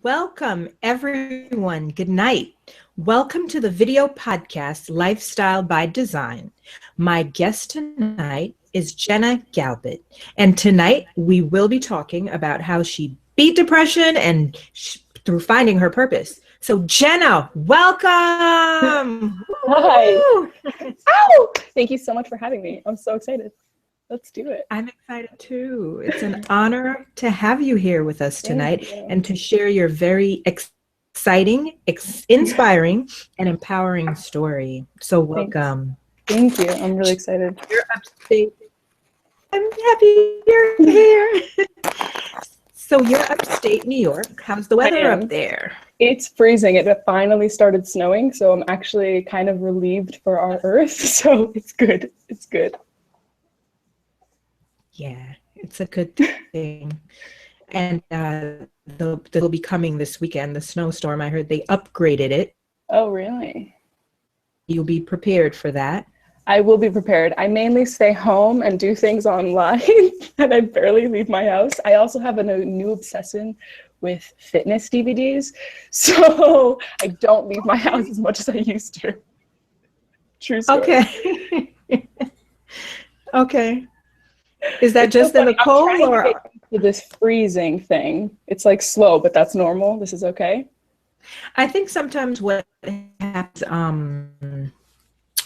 Welcome, everyone. Good night. Welcome to the video podcast, Lifestyle by Design. My guest tonight is Jenna Galbut, and tonight we will be talking about how she beat depression and through finding her purpose. So, Jenna, welcome. Hi. Ow! Thank you so much for having me. I'm so excited. Let's do it. I'm excited too. It's an honor to have you here with us tonight and to share your very exciting, inspiring, and empowering story. So welcome. Thank you. I'm really excited. You're upstate. I'm happy you're here. So you're upstate New York. How's the weather up there? It's freezing. It finally started snowing, so I'm actually kind of relieved for our Earth. So it's good. It's good. Yeah, it's a good thing. And they'll be coming this weekend, the snowstorm. I heard they upgraded it. Oh, really? You'll be prepared for that. I will be prepared. I mainly stay home and do things online, and I barely leave my house. I also have a new obsession with fitness DVDs, so I don't leave my house as much as I used to. True story. Okay. Okay. Is that just in the cold or this freezing thing? It's like slow, but that's normal. This is okay. I think sometimes what happens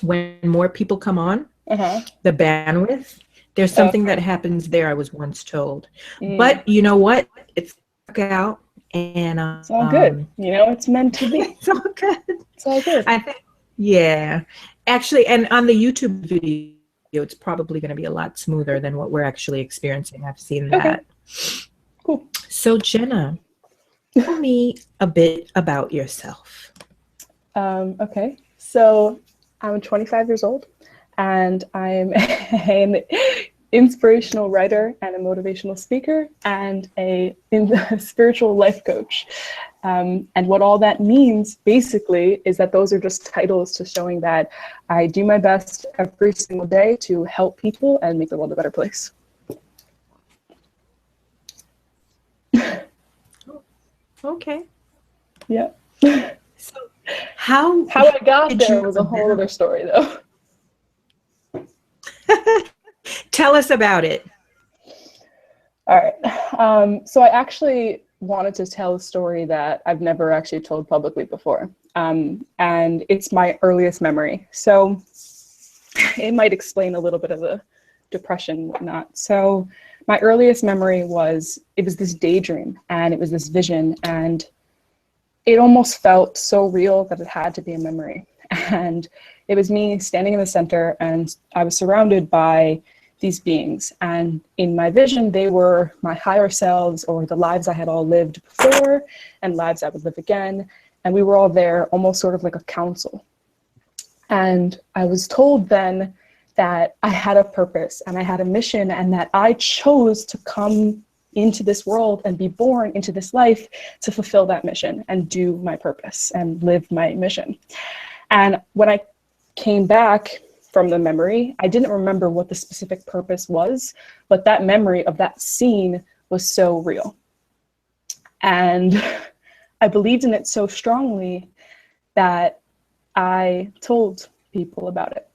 when more people come on, the bandwidth, there's something that happens there, I was once told. But you know what? It's out and it's all good. You know, it's meant to be. It's all good. It's all good. I think, yeah. Actually, and on the YouTube video, it's probably going to be a lot smoother than what we're actually experiencing. I've seen that. Okay. Cool. So Jenna, tell me a bit about yourself. Okay. So I'm 25 years old and I'm an inspirational writer and a motivational speaker and a spiritual life coach. And what all that means basically is that those are just titles to showing that I do my best every single day to help people and make the world a better place. Okay. Yeah. So how I got there was a whole other story though. Tell us about it. All right. So I actually wanted to tell a story that I've never actually told publicly before. And it's my earliest memory. So it might explain a little bit of the depression and whatnot. So my earliest memory was this daydream and it was this vision, and it almost felt so real that it had to be a memory. And it was me standing in the center and I was surrounded by these beings, and in my vision they were my higher selves, or the lives I had all lived before and lives I would live again, and we were all there almost sort of like a council. And I was told then that I had a purpose and I had a mission, and that I chose to come into this world and be born into this life to fulfill that mission and do my purpose and live my mission. And when I came back from the memory, I didn't remember what the specific purpose was, but that memory of that scene was so real. And I believed in it so strongly that I told people about it.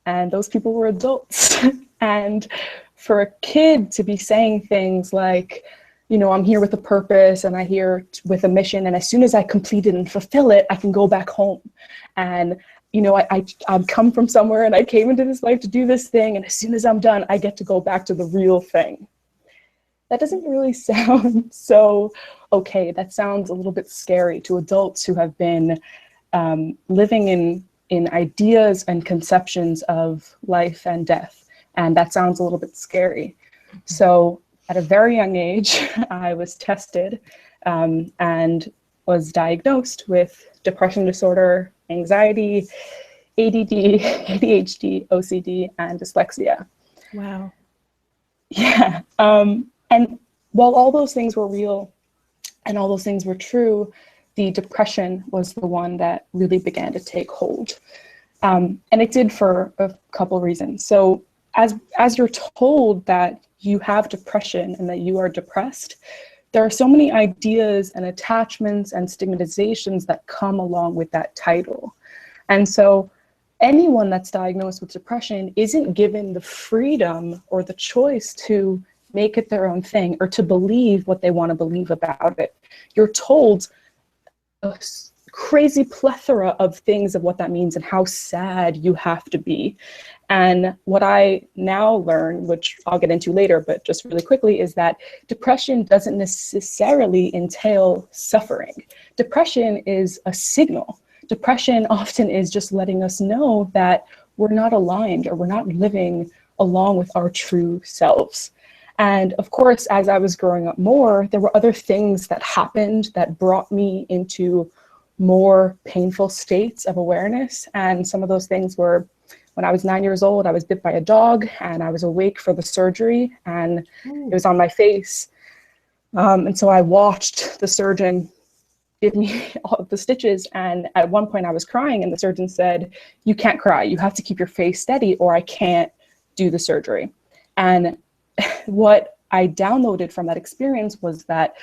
And those people were adults. And for a kid to be saying things like, you know, I'm here with a purpose and I'm here with a mission, and as soon as I complete it and fulfill it, I can go back home. And you know, I've come from somewhere and I came into this life to do this thing, and as soon as I'm done, I get to go back to the real thing. That doesn't really sound so okay. That sounds a little bit scary to adults who have been living in ideas and conceptions of life and death, and that sounds a little bit scary. So at a very young age, I was tested and was diagnosed with depression disorder, anxiety, ADD, ADHD, OCD, and dyslexia. Wow. Yeah. And while all those things were real and all those things were true, the depression was the one that really began to take hold. And it did for a couple reasons. So as you're told that you have depression and that you are depressed, there are so many ideas and attachments and stigmatizations that come along with that title. And so anyone that's diagnosed with depression isn't given the freedom or the choice to make it their own thing or to believe what they want to believe about it. You're told a crazy plethora of things of what that means and how sad you have to be. And what I now learn, which I'll get into later, but just really quickly, is that depression doesn't necessarily entail suffering. Depression is a signal. Depression often is just letting us know that we're not aligned or we're not living along with our true selves. And of course, as I was growing up more, there were other things that happened that brought me into more painful states of awareness. And some of those things were when I was 9 years old, I was bit by a dog and I was awake for the surgery and it was on my face. And so I watched the surgeon give me all of the stitches. And at one point I was crying and the surgeon said, "You can't cry. You have to keep your face steady or I can't do the surgery." And what I downloaded from that experience was that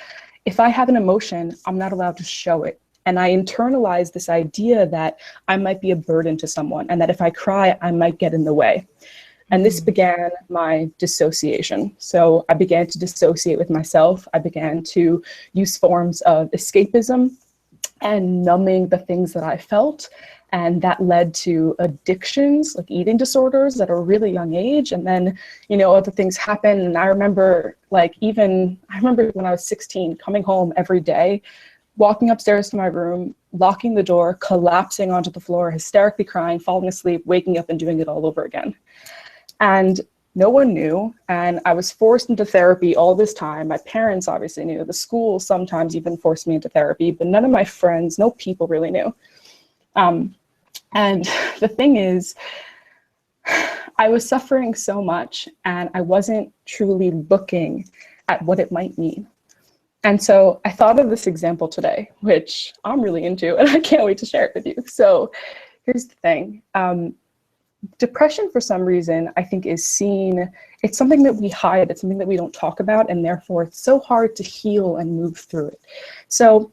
if I have an emotion, I'm not allowed to show it. And I internalized this idea that I might be a burden to someone and that if I cry, I might get in the way. And this began my dissociation. So I began to dissociate with myself. I began to use forms of escapism and numbing the things that I felt. And that led to addictions, like eating disorders at a really young age. And then, you know, other things happened. And I remember when I was 16, coming home every day, walking upstairs to my room, locking the door, collapsing onto the floor, hysterically crying, falling asleep, waking up and doing it all over again. And no one knew. And I was forced into therapy all this time. My parents obviously knew. The school sometimes even forced me into therapy, but none of my friends, no people really knew. And the thing is, I was suffering so much and I wasn't truly looking at what it might mean. And so I thought of this example today, which I'm really into, and I can't wait to share it with you. So here's the thing. Depression, for some reason, I think is seen, it's something that we hide, it's something that we don't talk about, and therefore it's so hard to heal and move through it. So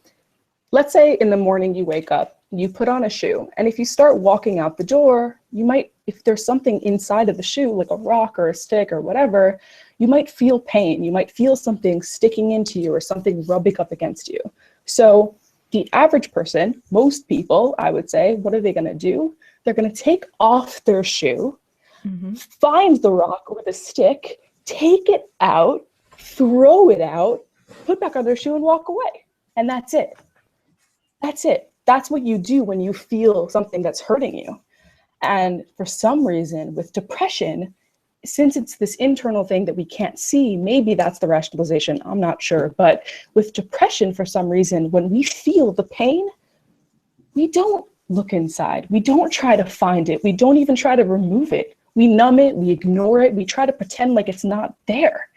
let's say in the morning you wake up, you put on a shoe, and if you start walking out the door, you might, if there's something inside of the shoe, like a rock or a stick or whatever, you might feel pain. You might feel something sticking into you or something rubbing up against you. So the average person, most people, I would say, what are they going to do? They're going to take off their shoe, find the rock or the stick, take it out, throw it out, put back on their shoe and walk away. And that's it. That's it. That's what you do when you feel something that's hurting you. And for some reason, with depression, since it's this internal thing that we can't see, maybe that's the rationalization, I'm not sure. But with depression, for some reason, when we feel the pain, we don't look inside. We don't try to find it. We don't even try to remove it. We numb it, we ignore it, we try to pretend like it's not there.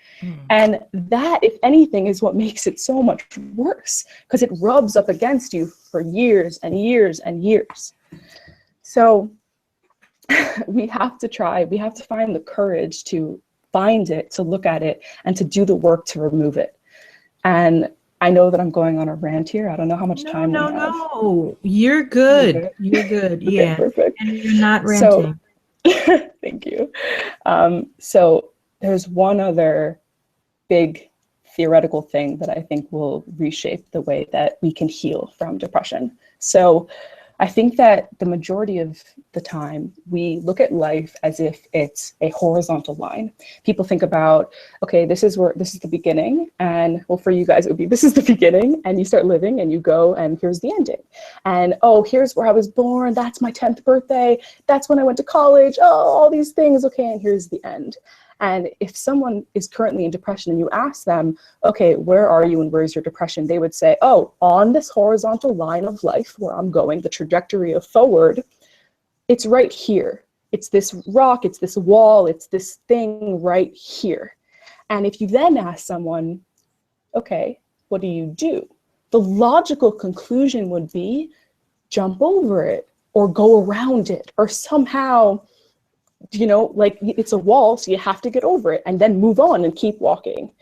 And that, if anything, is what makes it so much worse, because it rubs up against you for years and years and years. So we have to find the courage to find it, to look at it, and to do the work to remove it. And I know that I'm going on a rant here. I don't know how much time we have. No, you're good. You're good. Okay, yeah, perfect. And you're not ranting. So, thank you. So there's one other big theoretical thing that I think will reshape the way that we can heal from depression. So I think that the majority of the time we look at life as if it's a horizontal line. People think about, okay, this is the beginning, and well, for you guys it would be, this is the beginning, and you start living and you go and here's the ending. And oh, here's where I was born, that's my 10th birthday, that's when I went to college, oh, all these things, okay, and here's the end. And if someone is currently in depression and you ask them, okay, where are you and where's your depression? They would say, oh, on this horizontal line of life where I'm going, the trajectory of forward, it's right here. It's this rock, it's this wall, it's this thing right here. And if you then ask someone, okay, what do you do? The logical conclusion would be jump over it or go around it or somehow, you know, like it's a wall, so you have to get over it and then move on and keep walking.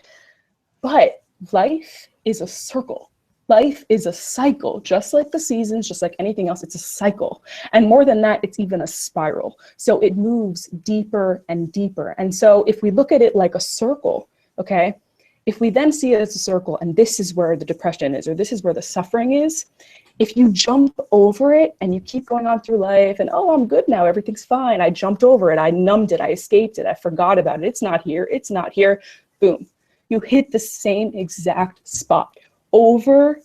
But life is a circle. Life is a cycle, just like the seasons, just like anything else, it's a cycle. And more than that, it's even a spiral. So it moves deeper and deeper. And so if we look at it like a circle, okay, if we then see it as a circle, and this is where the depression is, or this is where the suffering is, if you jump over it and you keep going on through life and, oh, I'm good now, everything's fine, I jumped over it, I numbed it, I escaped it, I forgot about it, it's not here, boom. You hit the same exact spot over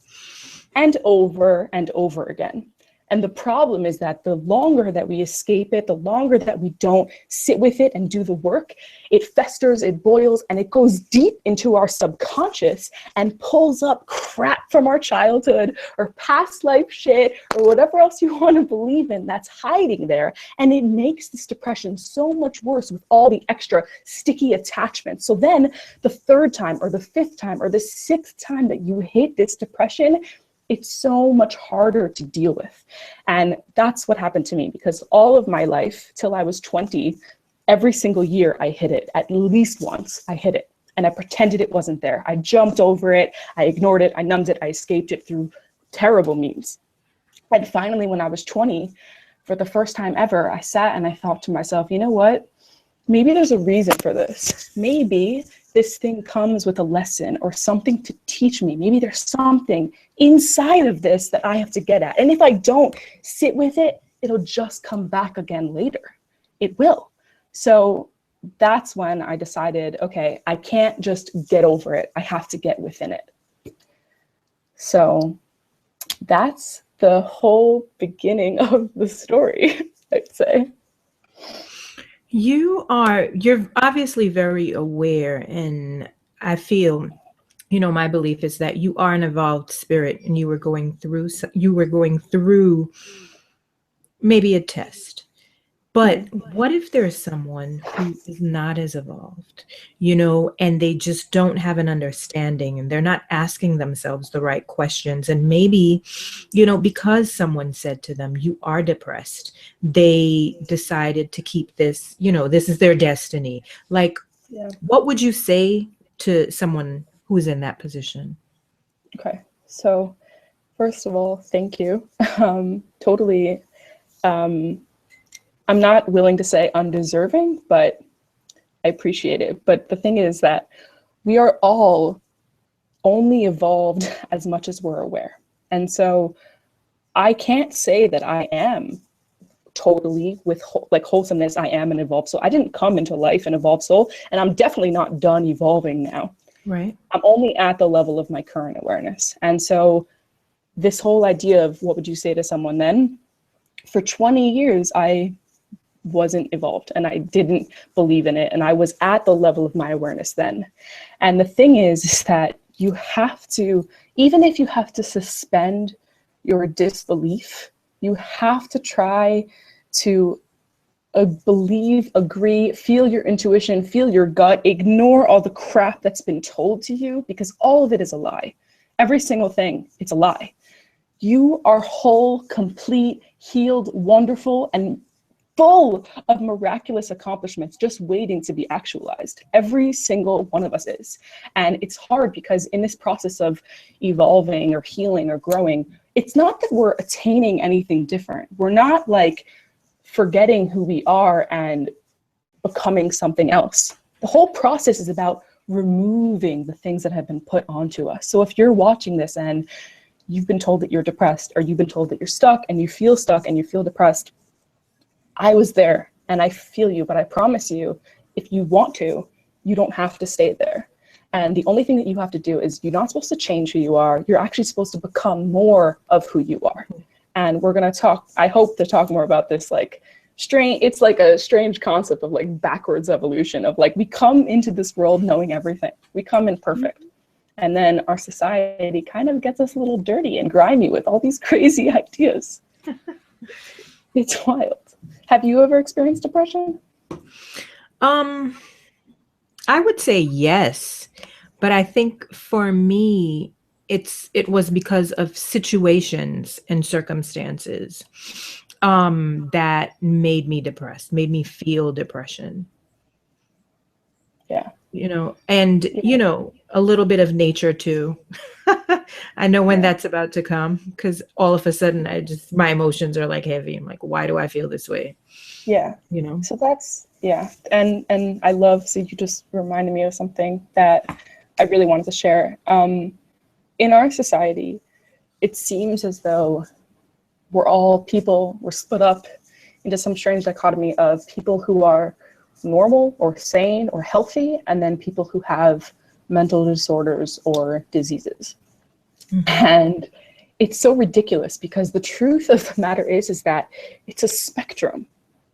and over and over again. And the problem is that the longer that we escape it, the longer that we don't sit with it and do the work, it festers, it boils, and it goes deep into our subconscious and pulls up crap from our childhood or past life shit or whatever else you want to believe in that's hiding there. And it makes this depression so much worse with all the extra sticky attachments. So then the third time or the fifth time or the sixth time that you hit this depression, it's so much harder to deal with. And that's what happened to me, because all of my life till I was 20, every single year I hit it. At least once I hit it and I pretended it wasn't there. I jumped over it, I ignored it, I numbed it, I escaped it through terrible means. And finally, when I was 20, for the first time ever, I sat and I thought to myself, you know what? Maybe there's a reason for this. Maybe this thing comes with a lesson or something to teach me. Maybe there's something inside of this that I have to get at. And if I don't sit with it, it'll just come back again later. It will. So that's when I decided, okay, I can't just get over it. I have to get within it. So that's the whole beginning of the story, I'd say. You're obviously very aware, and I feel, my belief is that you are an evolved spirit and you were going through maybe a test. But what if there's someone who is not as evolved, and they just don't have an understanding and they're not asking themselves the right questions. And maybe, because someone said to them, you are depressed, they decided to keep this, this is their destiny. Like, What would you say to someone who's in that position? Okay. So first of all, thank you. Totally. I'm not willing to say undeserving, but I appreciate it. But the thing is that we are all only evolved as much as we're aware. And so I can't say that I am totally with wholesomeness. I am an evolved soul. I didn't come into life an evolved soul, and I'm definitely not done evolving now. Right. I'm only at the level of my current awareness. And so this whole idea of what would you say to someone then? For 20 years, I wasn't evolved and I didn't believe in it. And I was at the level of my awareness then. And the thing is that you have to, even if you have to suspend your disbelief, you have to try to believe, agree, feel your intuition, feel your gut, ignore all the crap that's been told to you, because all of it is a lie. Every single thing, it's a lie. You are whole, complete, healed, wonderful, and full of miraculous accomplishments just waiting to be actualized. Every single one of us is. And it's hard because in this process of evolving or healing or growing, it's not that we're attaining anything different. We're not like forgetting who we are and becoming something else. The whole process is about removing the things that have been put onto us. So if you're watching this and you've been told that you're depressed, or you've been told that you're stuck and you feel depressed, I was there and I feel you, but I promise you, if you want to, you don't have to stay there. And the only thing that you have to do is you're not supposed to change who you are. You're actually supposed to become more of who you are. And we're going to talk, I hope to talk more about this, it's like a strange concept of backwards evolution of we come into this world knowing everything. We come in perfect. And then our society kind of gets us a little dirty and grimy with all these crazy ideas. It's wild. Have you ever experienced depression? I would say yes, but I think for me, it was because of situations and circumstances that made me depressed, made me feel depression. Yeah. And, a little bit of nature too. I know when that's about to come, because all of a sudden my emotions are like heavy. I'm like, why do I feel this way? Yeah. So that's, And I love, so you just reminded me of something that I really wanted to share. In our society, it seems as though we're split up into some strange dichotomy of people who are normal or sane or healthy, and then people who have mental disorders or diseases. Mm-hmm. And it's so ridiculous, because the truth of the matter is that it's a spectrum.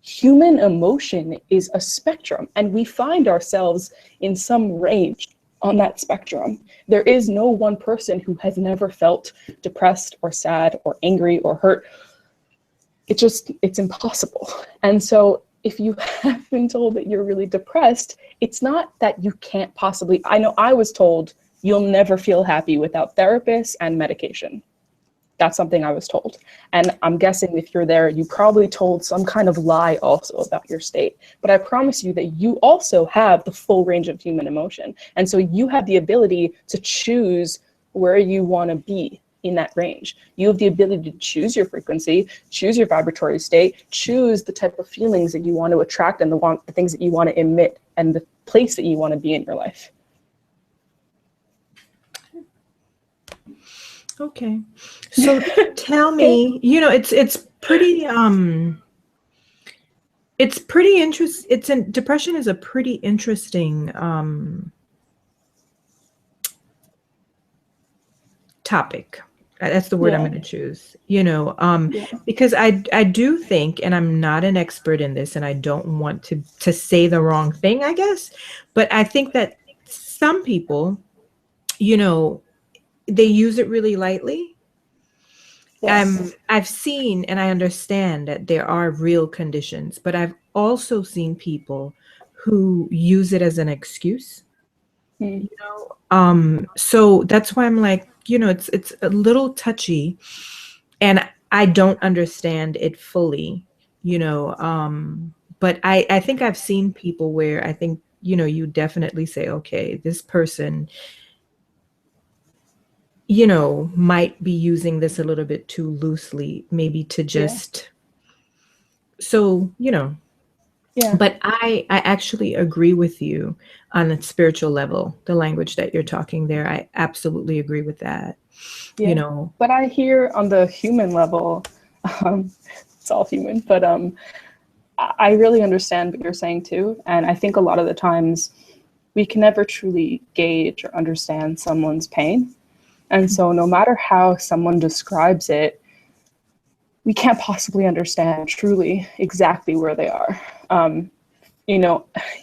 Human emotion is a spectrum, and we find ourselves in some range on that spectrum. There is no one person who has never felt depressed or sad or angry or hurt. It's impossible. And so if you have been told that you're really depressed, it's not that you can't possibly, I know I was told you'll never feel happy without therapists and medication. That's something I was told. And I'm guessing if you're there, you probably told some kind of lie also about your state. But I promise you that you also have the full range of human emotion. And so you have the ability to choose where you want to be in that range. You have the ability to choose your frequency, choose your vibratory state, choose the type of feelings that you want to attract, and the things that you want to emit, and the place that you want to be in your life. Okay. So tell me, it's pretty interesting. Depression is a pretty interesting topic. That's the word I'm going to choose, because I do think, and I'm not an expert in this, and I don't want to say the wrong thing, I guess, but I think that some people, they use it really lightly. Yes. I've seen and I understand that there are real conditions, but I've also seen people who use it as an excuse. So that's why I'm like, it's a little touchy, and I don't understand it fully, but I think I've seen people where I think, you definitely say, okay, this person, might be using this a little bit too loosely, maybe to just, so, but I actually agree with you on a spiritual level, the language that you're talking there. I absolutely agree with that. But I hear on the human level, it's all human, but I really understand what you're saying too. And I think a lot of the times we can never truly gauge or understand someone's pain. And so no matter how someone describes it, we can't possibly understand truly exactly where they are.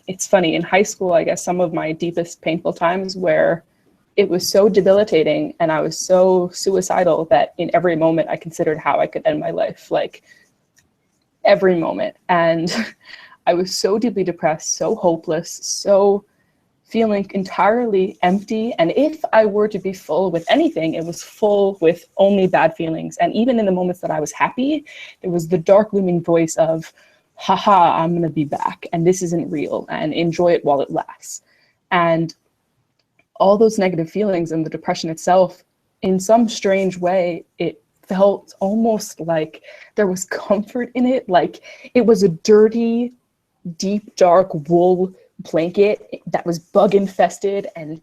It's funny, in high school, I guess some of my deepest painful times where it was so debilitating and I was so suicidal that in every moment I considered how I could end my life, like every moment. And I was so deeply depressed, so hopeless, so feeling entirely empty. And if I were to be full with anything, it was full with only bad feelings. And even in the moments that I was happy, there was the dark looming voice of, haha, I'm gonna be back, and this isn't real, and enjoy it while it lasts. And all those negative feelings and the depression itself, in some strange way, it felt almost like there was comfort in it. Like it was a dirty, deep, dark wool blanket that was bug infested and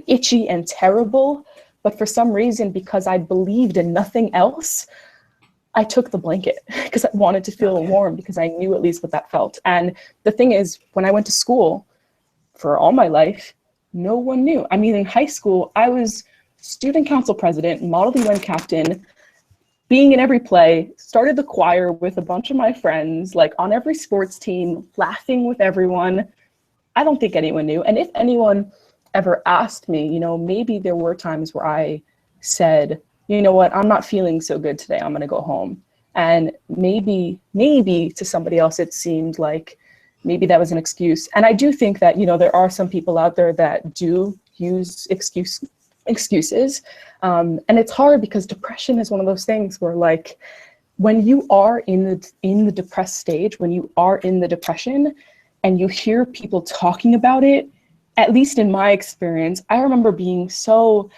itchy and terrible. But for some reason, because I believed in nothing else, I took the blanket because I wanted to feel warm, because I knew at least what that felt. And the thing is, when I went to school for all my life, no one knew. I mean, in high school, I was student council president, model UN captain, being in every play, started the choir with a bunch of my friends, like on every sports team, laughing with everyone. I don't think anyone knew. And if anyone ever asked me, maybe there were times where I said, you know what, I'm not feeling so good today, I'm gonna go home. And maybe to somebody else, it seemed like maybe that was an excuse. And I do think that, there are some people out there that do use excuses. And it's hard because depression is one of those things where, like, when you are in the depressed stage, when you are in the depression and you hear people talking about it, at least in my experience, I remember being so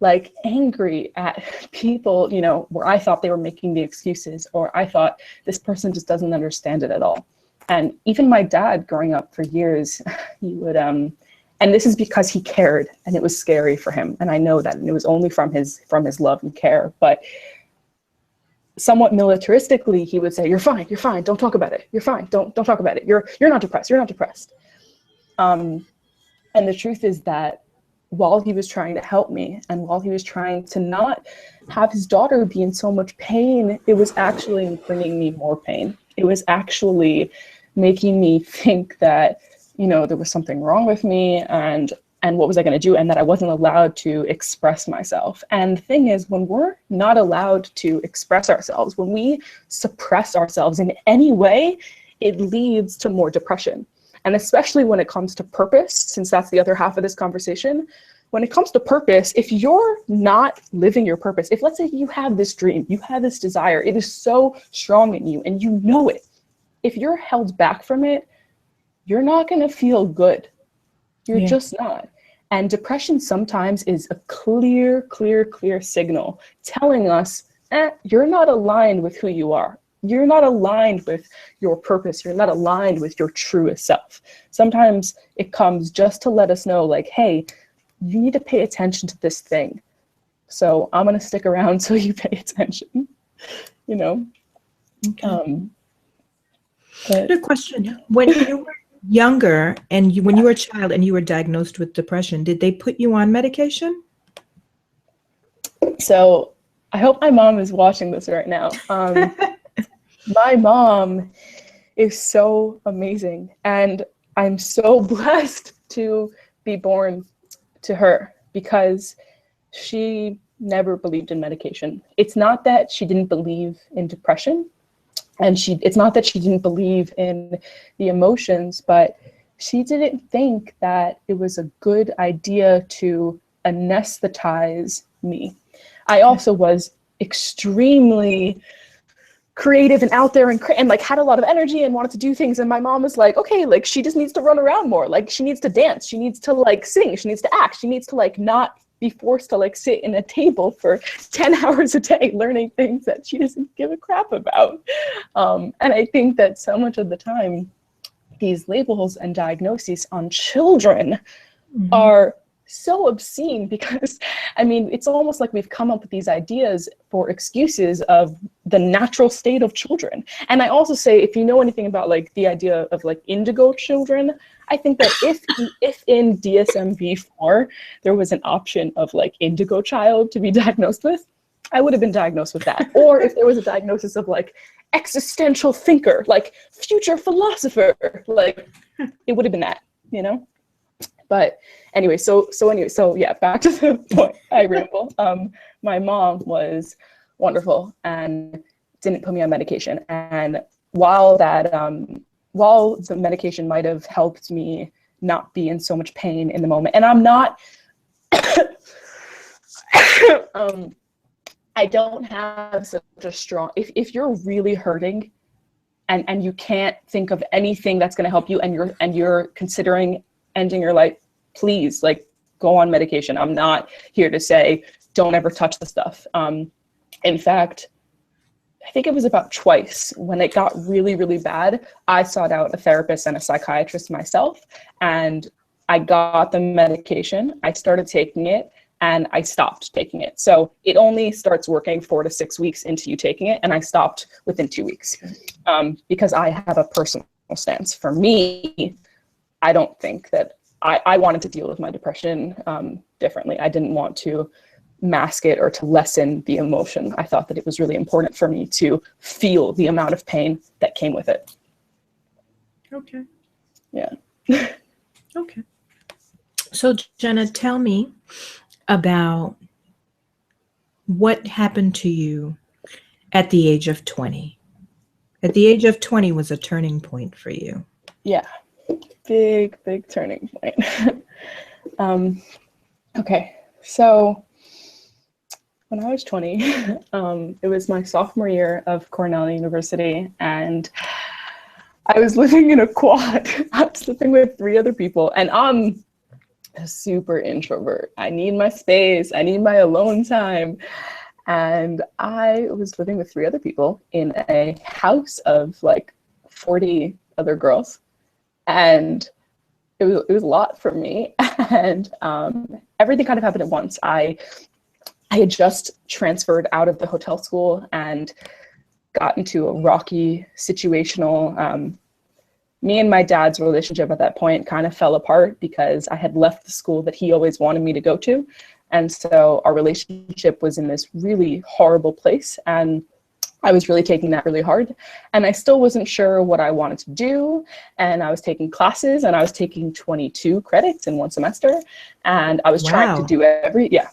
like angry at people, you know, where I thought they were making the excuses, or I thought this person just doesn't understand it at all. And even my dad growing up for years, he would, and this is because he cared and it was scary for him. And I know that, and it was only from his love and care, but somewhat militaristically, he would say, you're fine, don't talk about it. You're fine, don't talk about it. You're not depressed, you're not depressed. And the truth is that while he was trying to help me, and while he was trying to not have his daughter be in so much pain, it was actually bringing me more pain. It was actually making me think that, you know, there was something wrong with me, and what was I going to do, and that I wasn't allowed to express myself. And the thing is, when we're not allowed to express ourselves, when we suppress ourselves in any way, it leads to more depression. And especially when it comes to purpose, since that's the other half of this conversation, when it comes to purpose, if you're not living your purpose, if let's say you have this dream, you have this desire, it is so strong in you and you know it, if you're held back from it, you're not going to feel good. You're just not. And depression sometimes is a clear signal telling us, you're not aligned with who you are. You're not aligned with your purpose. You're not aligned with your truest self. Sometimes it comes just to let us know, like, hey, you need to pay attention to this thing. So I'm going to stick around so you pay attention, you know? Okay. Good question. When you were younger and when you were a child and you were diagnosed with depression, did they put you on medication? So I hope my mom is watching this right now. My mom is so amazing, and I'm so blessed to be born to her, because she never believed in medication. It's not that she didn't believe in depression, and it's not that she didn't believe in the emotions, but she didn't think that it was a good idea to anesthetize me. I also was extremely creative and out there and like had a lot of energy and wanted to do things. And my mom was like, okay, like she just needs to run around more. Like she needs to dance. She needs to like sing. She needs to act. She needs to like not be forced to like sit in a table for 10 hours a day learning things that she doesn't give a crap about. And I think that so much of the time, these labels and diagnoses on children are so obscene, because I mean, it's almost like we've come up with these ideas for excuses of the natural state of children. And I also say, if you know anything about like the idea of like indigo children, I think that if in DSM-V4 there was an option of like indigo child to be diagnosed with, I would have been diagnosed with that. Or if there was a diagnosis of like existential thinker, like future philosopher, like it would have been that, you know? But anyway, so yeah, back to the point. I ramble. My mom was wonderful and didn't put me on medication. And while the medication might have helped me not be in so much pain in the moment, and I'm not, I don't have such a strong, if you're really hurting and you can't think of anything that's going to help you, and you're considering ending your life, please, like, go on medication. I'm not here to say don't ever touch the stuff. In fact, I think it was about twice when it got really, really bad, I sought out a therapist and a psychiatrist myself, and I got the medication. I started taking it and I stopped taking it. So it only starts working 4 to 6 weeks into you taking it, and I stopped within 2 weeks because I have a personal stance. For me, I don't think that I wanted to deal with my depression differently. I didn't want to mask it or to lessen the emotion. I thought that it was really important for me to feel the amount of pain that came with it. Okay. Yeah. Okay. So Jenna, tell me about what happened to you at the age of 20. At the age of 20 was a turning point for you. Yeah. Big turning point. Okay. So when I was 20, it was my sophomore year of Cornell University, and I was living in a quad. I was living with 3 other people, and I'm a super introvert. I need my space. I need my alone time. And I was living with 3 other people in a house of like 40 other girls. And it was a lot for me. And everything kind of happened at once. I had just transferred out of the hotel school and got into a rocky situational, me and my dad's relationship at that point kind of fell apart because I had left the school that he always wanted me to go to. And so our relationship was in this really horrible place. And I was really taking that really hard. And I still wasn't sure what I wanted to do. And I was taking classes, and I was taking 22 credits in one semester. And I was trying to do yeah,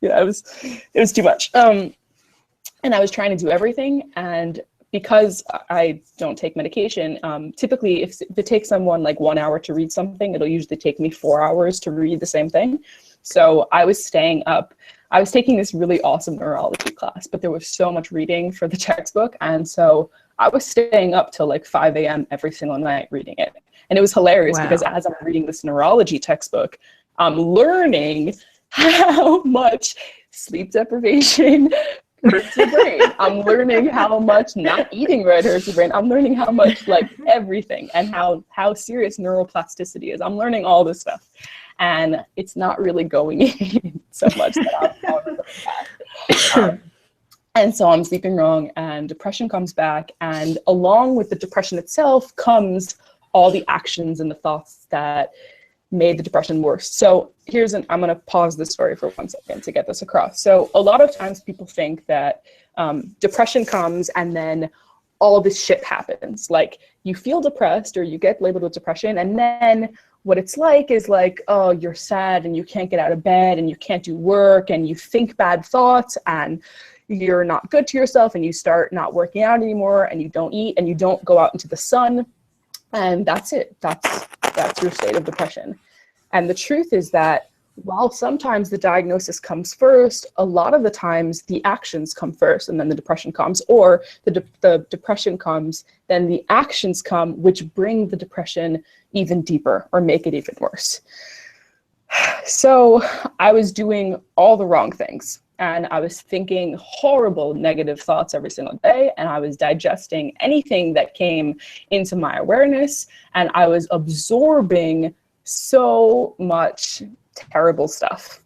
it was too much. And I was trying to do everything. And because I don't take medication, typically if it takes someone like 1 hour to read something, it'll usually take me 4 hours to read the same thing. So I was staying up. I was taking this really awesome neurology class, but there was so much reading for the textbook. And so I was staying up till like 5 a.m. every single night reading it. And it was hilarious because as I'm reading this neurology textbook, I'm learning how much sleep deprivation hurts your brain. I'm learning how much not eating right hurts your brain. I'm learning how much like everything and how serious neuroplasticity is. I'm learning all this stuff. And it's not really going in so much that I'm and so I'm sleeping wrong, and depression comes back. And along with the depression itself comes all the actions and the thoughts that made the depression worse. So I'm going to pause this story for 1 second to get this across. So a lot of times people think that depression comes and then all this shit happens. Like you feel depressed or you get labeled with depression, and then what it's like is like, oh, you're sad and you can't get out of bed and you can't do work and you think bad thoughts and you're not good to yourself and you start not working out anymore and you don't eat and you don't go out into the sun. And that's it. That's your state of depression. And the truth is that while sometimes the diagnosis comes first, a lot of the times the actions come first and then the depression comes, or the depression comes, then the actions come, which bring the depression even deeper or make it even worse. So I was doing all the wrong things, and I was thinking horrible negative thoughts every single day, and I was digesting anything that came into my awareness, and I was absorbing so much terrible stuff.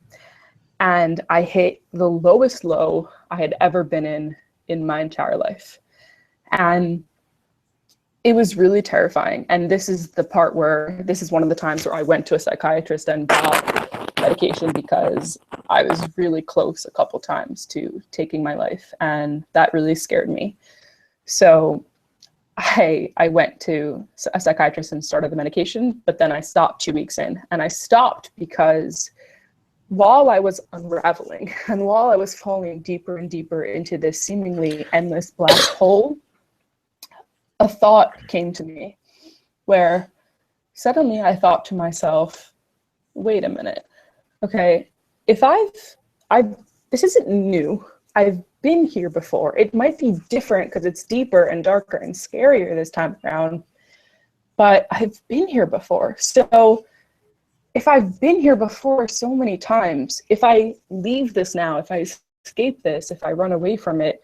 And I hit the lowest low I had ever been in my entire life. And it was really terrifying. And this is one of the times where I went to a psychiatrist and got medication because I was really close a couple times to taking my life. And that really scared me. So I went to a psychiatrist and started the medication, but then I stopped 2 weeks in. And I stopped because while I was unraveling and while I was falling deeper and deeper into this seemingly endless black hole, a thought came to me where suddenly I thought to myself, wait a minute. Okay, if this isn't new. I've been here before. It might be different because it's deeper and darker and scarier this time around, but I've been here before. So if I've been here before so many times, if I leave this now, if I escape this, if I run away from it,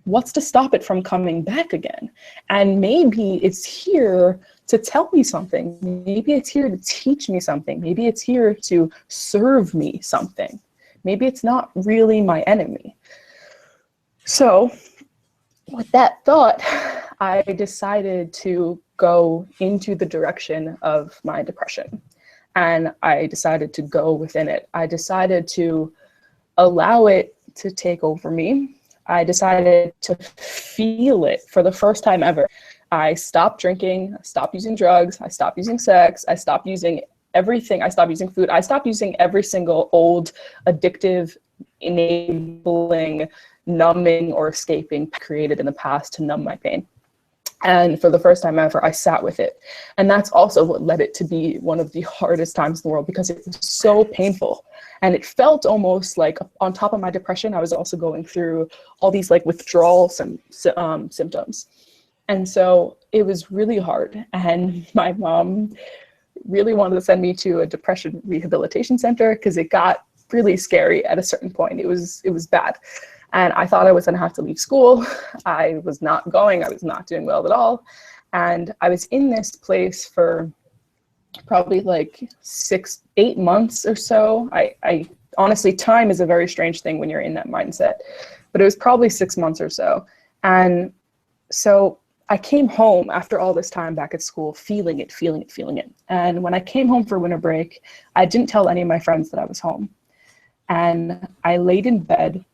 what's to stop it from coming back again? And maybe it's here to tell me something. Maybe it's here to teach me something. Maybe it's here to serve me something. Maybe it's not really my enemy. So with that thought, I decided to go into the direction of my depression. And I decided to go within it. I decided to allow it to take over me. I decided to feel it for the first time ever. I stopped drinking, I stopped using drugs, I stopped using sex, I stopped using everything, I stopped using food, I stopped using every single old addictive, enabling, numbing or escaping created in the past to numb my pain. And for the first time ever, I sat with it. And that's also what led it to be one of the hardest times in the world because it was so painful. And it felt almost like on top of my depression, I was also going through all these like withdrawal symptoms. And so it was really hard. And my mom really wanted to send me to a depression rehabilitation center because it got really scary at a certain point. It was bad. And I thought I was going to have to leave school. I was not going. I was not doing well at all. And I was in this place for probably like 6-8 months or so. I honestly, time is a very strange thing when you're in that mindset, but it was probably 6 months or so. And so I came home after all this time back at school, feeling it. And when I came home for winter break, I didn't tell any of my friends that I was home. And I laid in bed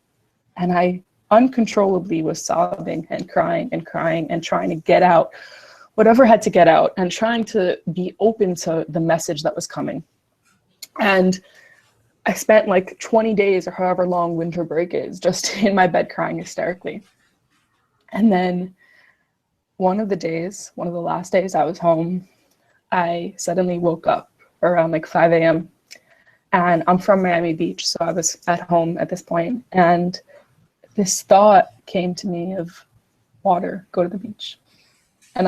and I uncontrollably was sobbing and crying and trying to get out whatever had to get out and trying to be open to the message that was coming. And I spent like 20 days or however long winter break is just in my bed crying hysterically. And then one of the last days I was home, I suddenly woke up around like 5 a.m. And I'm from Miami Beach, so I was at home at this point. And this thought came to me of water, go to the beach. And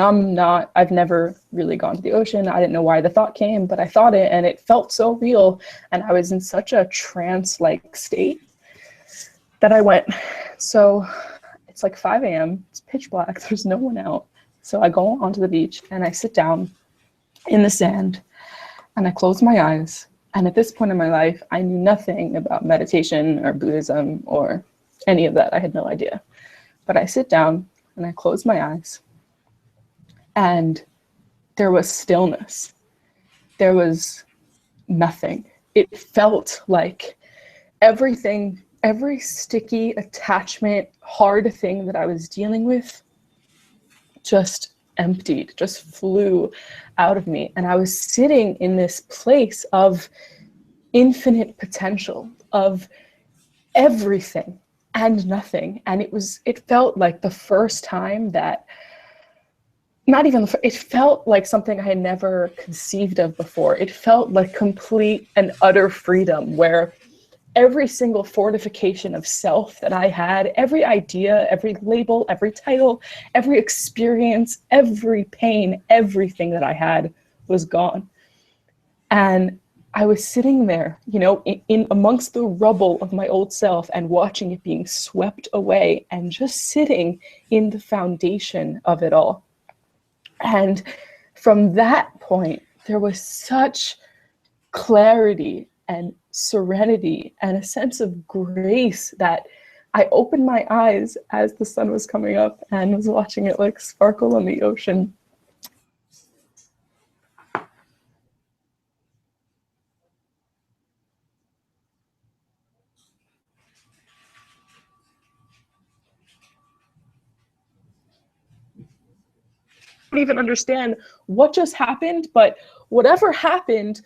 I've never really gone to the ocean. I didn't know why the thought came, but I thought it and it felt so real. And I was in such a trance-like state that I went. So it's like 5 a.m., it's pitch black, there's no one out. So I go onto the beach and I sit down in the sand and I close my eyes. And at this point in my life, I knew nothing about meditation or Buddhism or any of that. I had no idea. But I sit down and I close my eyes and there was stillness. There was nothing. It felt like everything, every sticky attachment, hard thing that I was dealing with just emptied, just flew out of me. And I was sitting in this place of infinite potential, of everything and nothing. And it felt like the first time that, it felt like something I had never conceived of before. It felt like complete and utter freedom where every single fortification of self that I had, every idea, every label, every title, every experience, every pain, everything that I had was gone. And I was sitting there, in amongst the rubble of my old self and watching it being swept away and just sitting in the foundation of it all. And from that point, there was such clarity and serenity and a sense of grace that I opened my eyes as the sun was coming up and was watching it like sparkle on the ocean. I don't even understand what just happened, but whatever happened,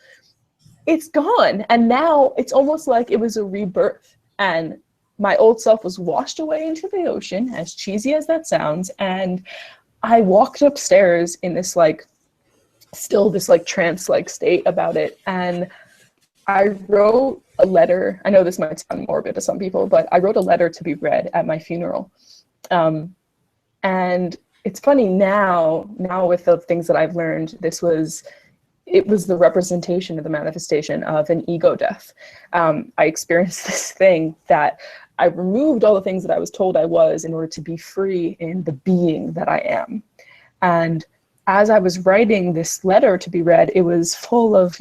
it's gone. And now it's almost like it was a rebirth. And my old self was washed away into the ocean, as cheesy as that sounds. And I walked upstairs in this trance-like state about it. And I wrote a letter. I know this might sound morbid to some people, but I wrote a letter to be read at my funeral. And it's funny now with the things that I've learned, it was the representation of the manifestation of an ego death. I experienced this thing that I removed all the things that I was told I was in order to be free in the being that I am. And as I was writing this letter to be read, it was full of,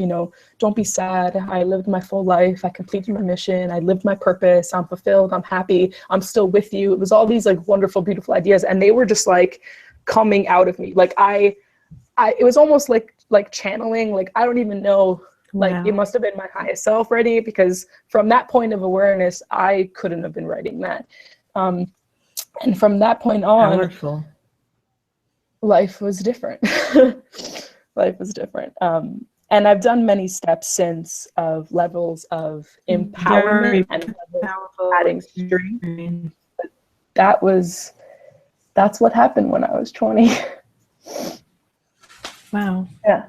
don't be sad. I lived my full life. I completed my mission. I lived my purpose. I'm fulfilled. I'm happy. I'm still with you. It was all these like wonderful, beautiful ideas. And they were just like coming out of me. Like it was almost like channeling, like, I don't even know, like, wow. It must have been my highest self writing it, because from that point of awareness, I couldn't have been writing that. And from that point on, powerful. Life was different. Life was different. And I've done many steps since of levels of empowerment and adding strength. That's what happened when I was 20. Wow. Yeah.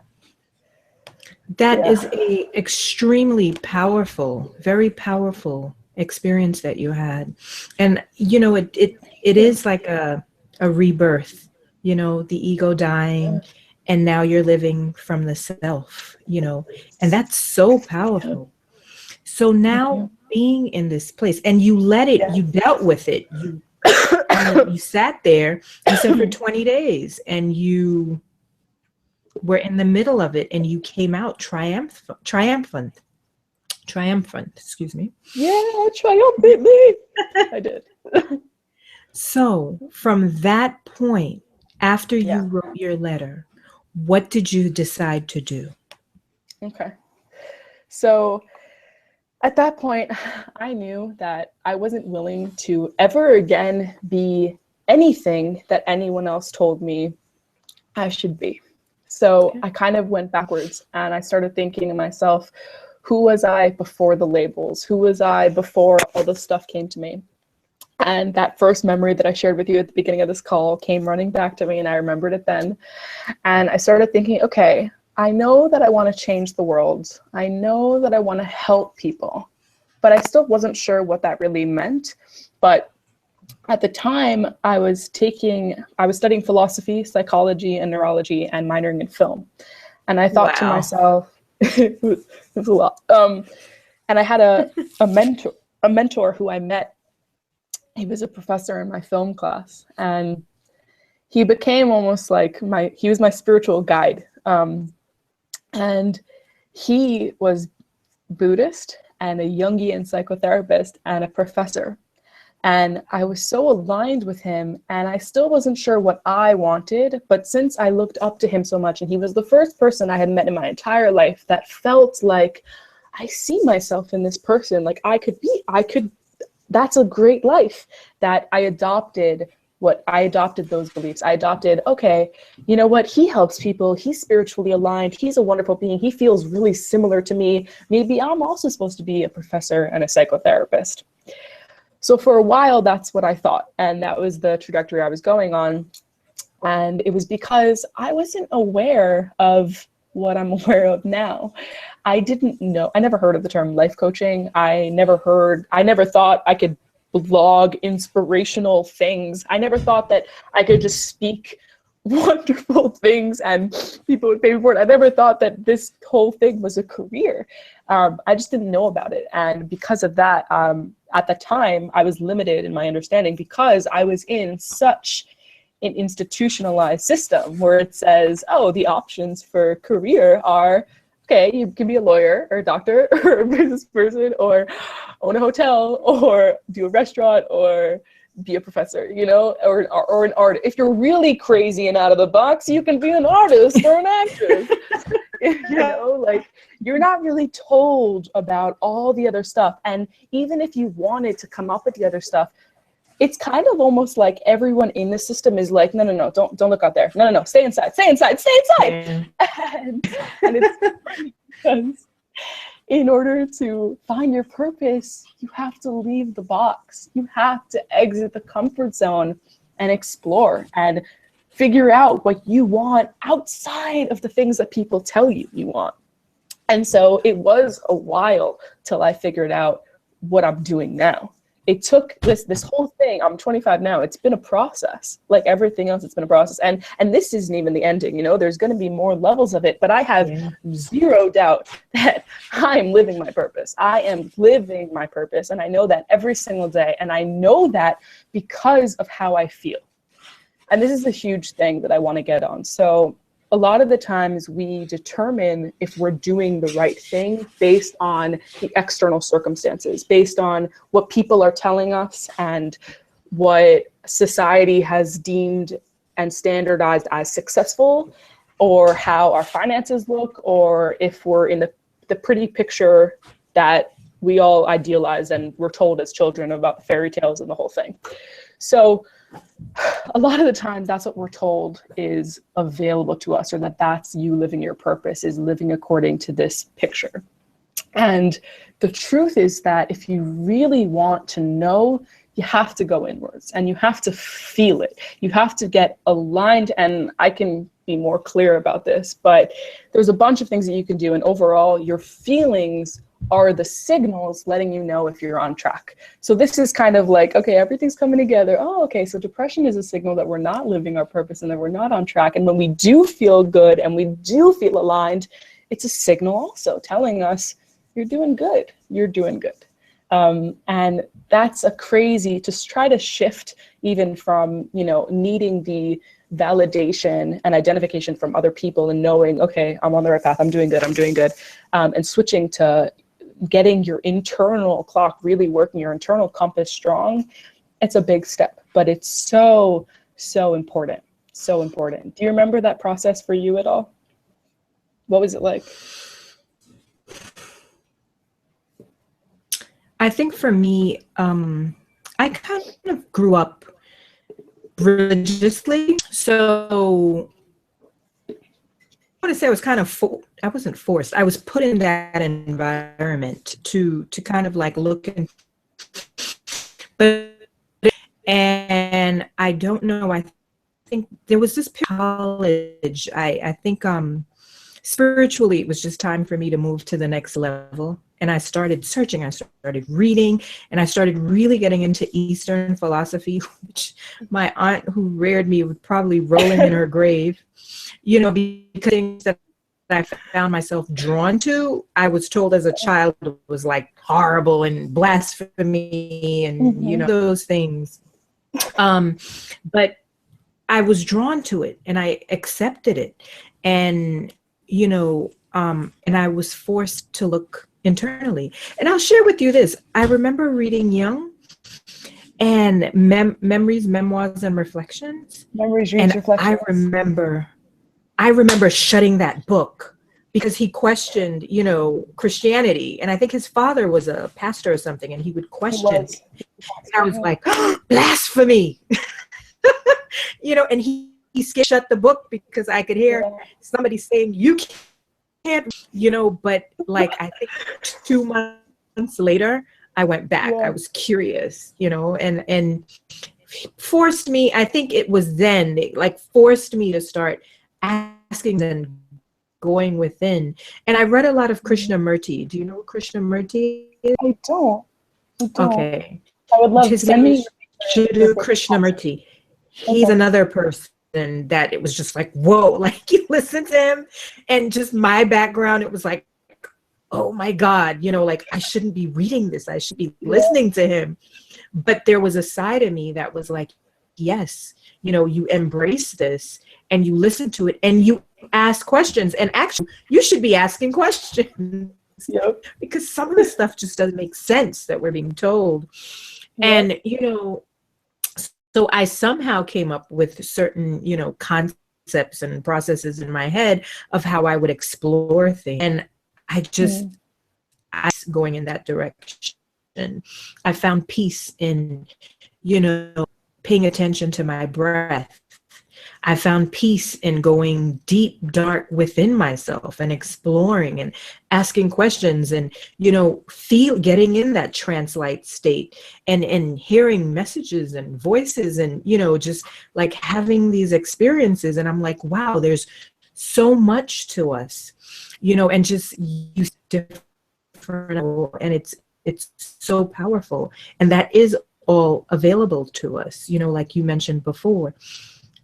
That is a extremely powerful, very powerful experience that you had. And, it is like a rebirth, the ego dying and now you're living from the self, and that's so powerful. So now being in this place, and you let it, you dealt with it, you sat there, you said for 20 days, and you were in the middle of it, and you came out triumphant, excuse me. Yeah, triumphantly. I did. So from that point, after you wrote your letter, what did you decide to do? Okay. So at that point, I knew that I wasn't willing to ever again be anything that anyone else told me I should be. So I kind of went backwards, and I started thinking to myself, who was I before the labels? Who was I before all this stuff came to me? And that first memory that I shared with you at the beginning of this call came running back to me, and I remembered it then. And I started thinking, okay, I know that I want to change the world. I know that I want to help people, but I still wasn't sure what that really meant. But at the time, I was studying philosophy, psychology, and neurology, and minoring in film. And I thought to myself, it was a lot. And I had a mentor who I met. He was a professor in my film class, and he became almost like he was my spiritual guide. And he was Buddhist and a Jungian psychotherapist and a professor. And I was so aligned with him, and I still wasn't sure what I wanted. But since I looked up to him so much, and he was the first person I had met in my entire life that felt like I see myself in this person, like that's a great life, that I adopted those beliefs. I adopted, okay, you know what? He helps people. He's spiritually aligned. He's a wonderful being. He feels really similar to me. Maybe I'm also supposed to be a professor and a psychotherapist. So for a while, that's what I thought. And that was the trajectory I was going on. And it was because I wasn't aware of what I'm aware of now. I didn't know, I never heard of the term life coaching. I never thought I could blog inspirational things. I never thought that I could just speak wonderful things and people would pay me for it. I never thought that this whole thing was a career. I just didn't know about it. And because of that, at the time, I was limited in my understanding because I was in such an institutionalized system where it says, oh, the options for career are, okay, you can be a lawyer or a doctor or a business person or own a hotel or do a restaurant or be a professor, or an artist. If you're really crazy and out of the box, you can be an artist or an actress. You're not really told about all the other stuff. And even if you wanted to come up with the other stuff, it's kind of almost like everyone in the system is like, no, don't look out there. No, stay inside. Yeah. And it's because in order to find your purpose, you have to leave the box. You have to exit the comfort zone and explore and figure out what you want outside of the things that people tell you want. And so it was a while till I figured out what I'm doing now. It took this whole thing. I'm 25 now. It's been a process. Like everything else, it's been a process. And this isn't even the ending. There's going to be more levels of it. But I have zero doubt that I'm living my purpose. I am living my purpose. And I know that every single day. And I know that because of how I feel. And this is a huge thing that I want to get on. So a lot of the times we determine if we're doing the right thing based on the external circumstances, based on what people are telling us and what society has deemed and standardized as successful, or how our finances look, or if we're in the pretty picture that we all idealize and we're told as children about the fairy tales and the whole thing. So a lot of the time, that's what we're told is available to us, or that's you living your purpose, is living according to this picture. And the truth is that if you really want to know, you have to go inwards and you have to feel it. You have to get aligned, and I can be more clear about this, but there's a bunch of things that you can do. And overall, your feelings are the signals letting you know if you're on track. So this is kind of like, okay, everything's coming together. Oh, okay, so depression is a signal that we're not living our purpose and that we're not on track. And when we do feel good and we do feel aligned, it's a signal also telling us you're doing good, you're doing good. And that's a crazy, to try to shift even from, you know, needing the validation and identification from other people and knowing, okay, I'm on the right path, I'm doing good, and switching to getting your internal clock really working, your internal compass strong. It's a big step, but it's so, so important. So important. Do you remember that process for you at all? What was it like? I think for me, I kind of grew up religiously. So I want to say I was kind of, I wasn't forced. I was put in that environment to kind of like look and, and I don't know, I think there was this college, I think spiritually it was just time for me to move to the next level. And I started searching, I started reading, and I started really getting into Eastern philosophy, which my aunt who reared me would probably rolling in her grave, you know, because things that I found myself drawn to, I was told as a child was like horrible and blasphemy and, you know, those things. But I was drawn to it and I accepted it. And, you know, and I was forced to look internally. And I'll share with you this. I remember reading Jung and Memories, Memoirs, and Reflections. Memories, Dreams, Reflections. I remember shutting that book because he questioned, you know, Christianity. And I think his father was a pastor or something, and he would question. And I was like, oh, blasphemy. You know, and he shut the book because I could hear somebody saying, you can't, you know, but like, I think 2 months later, I went back. I was curious, you know, and forced me, I think it was then, like forced me to start asking and going within. And I read a lot of Krishnamurti. Do you know who Krishnamurti is? I don't. Okay. I would love to. His name is Krishnamurti. He's another person that it was just like, whoa, like you listen to him and just my background, it was like, oh my God, you know, like I shouldn't be reading this. I should be listening to him. But there was a side of me that was like, yes, you know, you embrace this and you listen to it and you ask questions. And actually, you should be asking questions because some of the stuff just doesn't make sense that we're being told. And, you know, so I somehow came up with certain, you know, concepts and processes in my head of how I would explore things. And I just, I was going in that direction. I found peace in, you know, paying attention to my breath. I found peace in going deep, dark within myself and exploring and asking questions and, you know, getting in that trance-like state and hearing messages and voices and, you know, just like having these experiences. And I'm like, wow, there's so much to us, you know, and just you different, and it's so powerful. And that is all available to us, you know, like you mentioned before.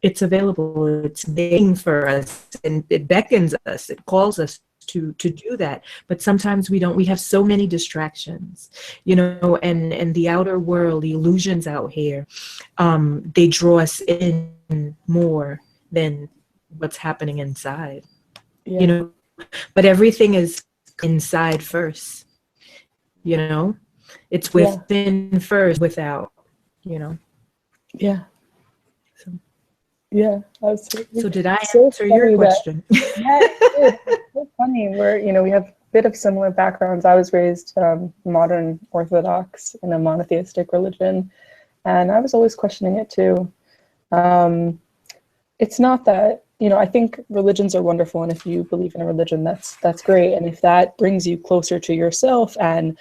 It's available, it's waiting for us, and it beckons us, it calls us to do that. But sometimes we don't, we have so many distractions, you know, and the outer world, the illusions out here, they draw us in more than what's happening inside, you know, but everything is inside first, you know, it's within first, without, you know. Yeah, absolutely. So did I answer your question? It's so funny. You know, we have a bit of similar backgrounds. I was raised modern Orthodox in a monotheistic religion, and I was always questioning it too. It's not that, you know, I think religions are wonderful, and if you believe in a religion, that's great. And if that brings you closer to yourself and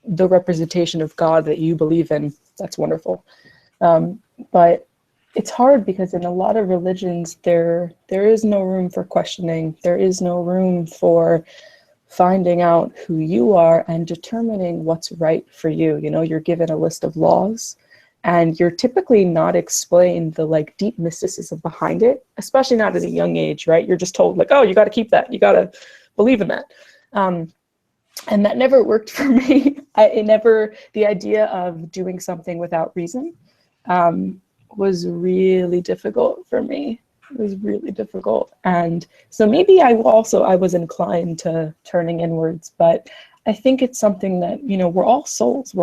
the representation of God that you believe in, that's wonderful. But it's hard because in a lot of religions, there is no room for questioning. There is no room for finding out who you are and determining what's right for you. You know, you're given a list of laws and you're typically not explained the like deep mysticism behind it, especially not at a young age, right? You're just told like, oh, you got to keep that. You got to believe in that. And that never worked for me. The idea of doing something without reason was really difficult for me. It was really difficult. And so maybe I was inclined to turning inwards, but I think it's something that, you know, we're all souls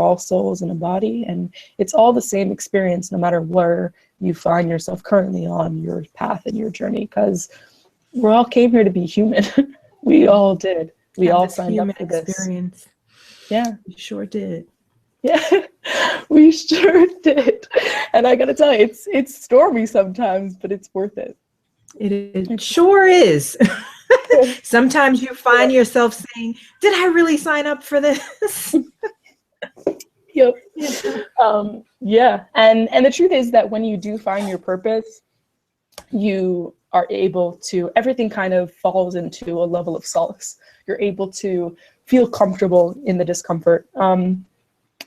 in a body, and it's all the same experience no matter where you find yourself currently on your path and your journey, because we all came here to be human. We all did. We all signed up for this. Experience. Yeah. We sure did. Yeah, we sure did. And I gotta tell you, it's stormy sometimes, but it's worth it. It sure is. Sometimes you find yourself saying, did I really sign up for this? Yep. Yeah. And the truth is that when you do find your purpose, you are able to, everything kind of falls into a level of solace. You're able to feel comfortable in the discomfort.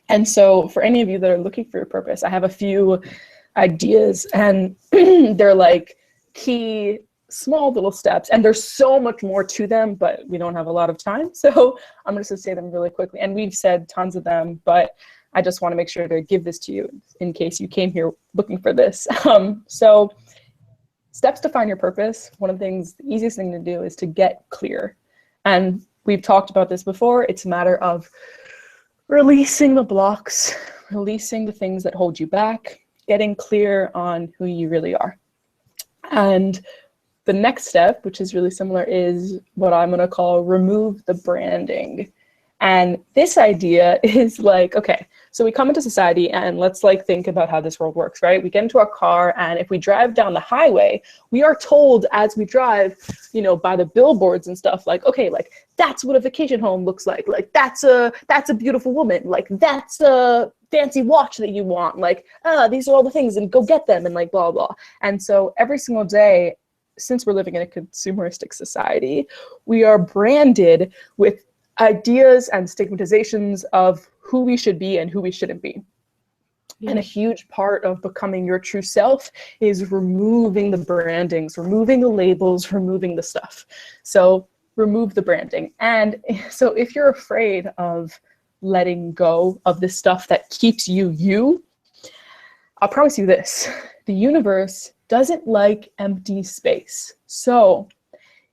And so for any of you that are looking for your purpose, I have a few ideas, and they're like key small little steps, and there's so much more to them, but we don't have a lot of time. So I'm just gonna say them really quickly. And we've said tons of them, but I just want to make sure to give this to you in case you came here looking for this. So steps to find your purpose. One of the things, the easiest thing to do is to get clear. And we've talked about this before. It's a matter of releasing the blocks, releasing the things that hold you back, getting clear on who you really are. And the next step, which is really similar, is what I'm going to call remove the branding. And this idea is like, okay, so we come into society and let's like think about how this world works, right? We get into our car, and if we drive down the highway, we are told as we drive, you know, by the billboards and stuff, like, okay, like that's what a vacation home looks like that's a beautiful woman, like that's a fancy watch that you want, like these are all the things and go get them, and like blah blah. And so every single day, since we're living in a consumeristic society, we are branded with ideas and stigmatizations of who we should be and who we shouldn't be. Yeah. And a huge part of becoming your true self is removing the brandings, removing the labels, removing the stuff. So remove the branding. And so if you're afraid of letting go of the stuff that keeps you, I'll promise you this: the universe doesn't like empty space. So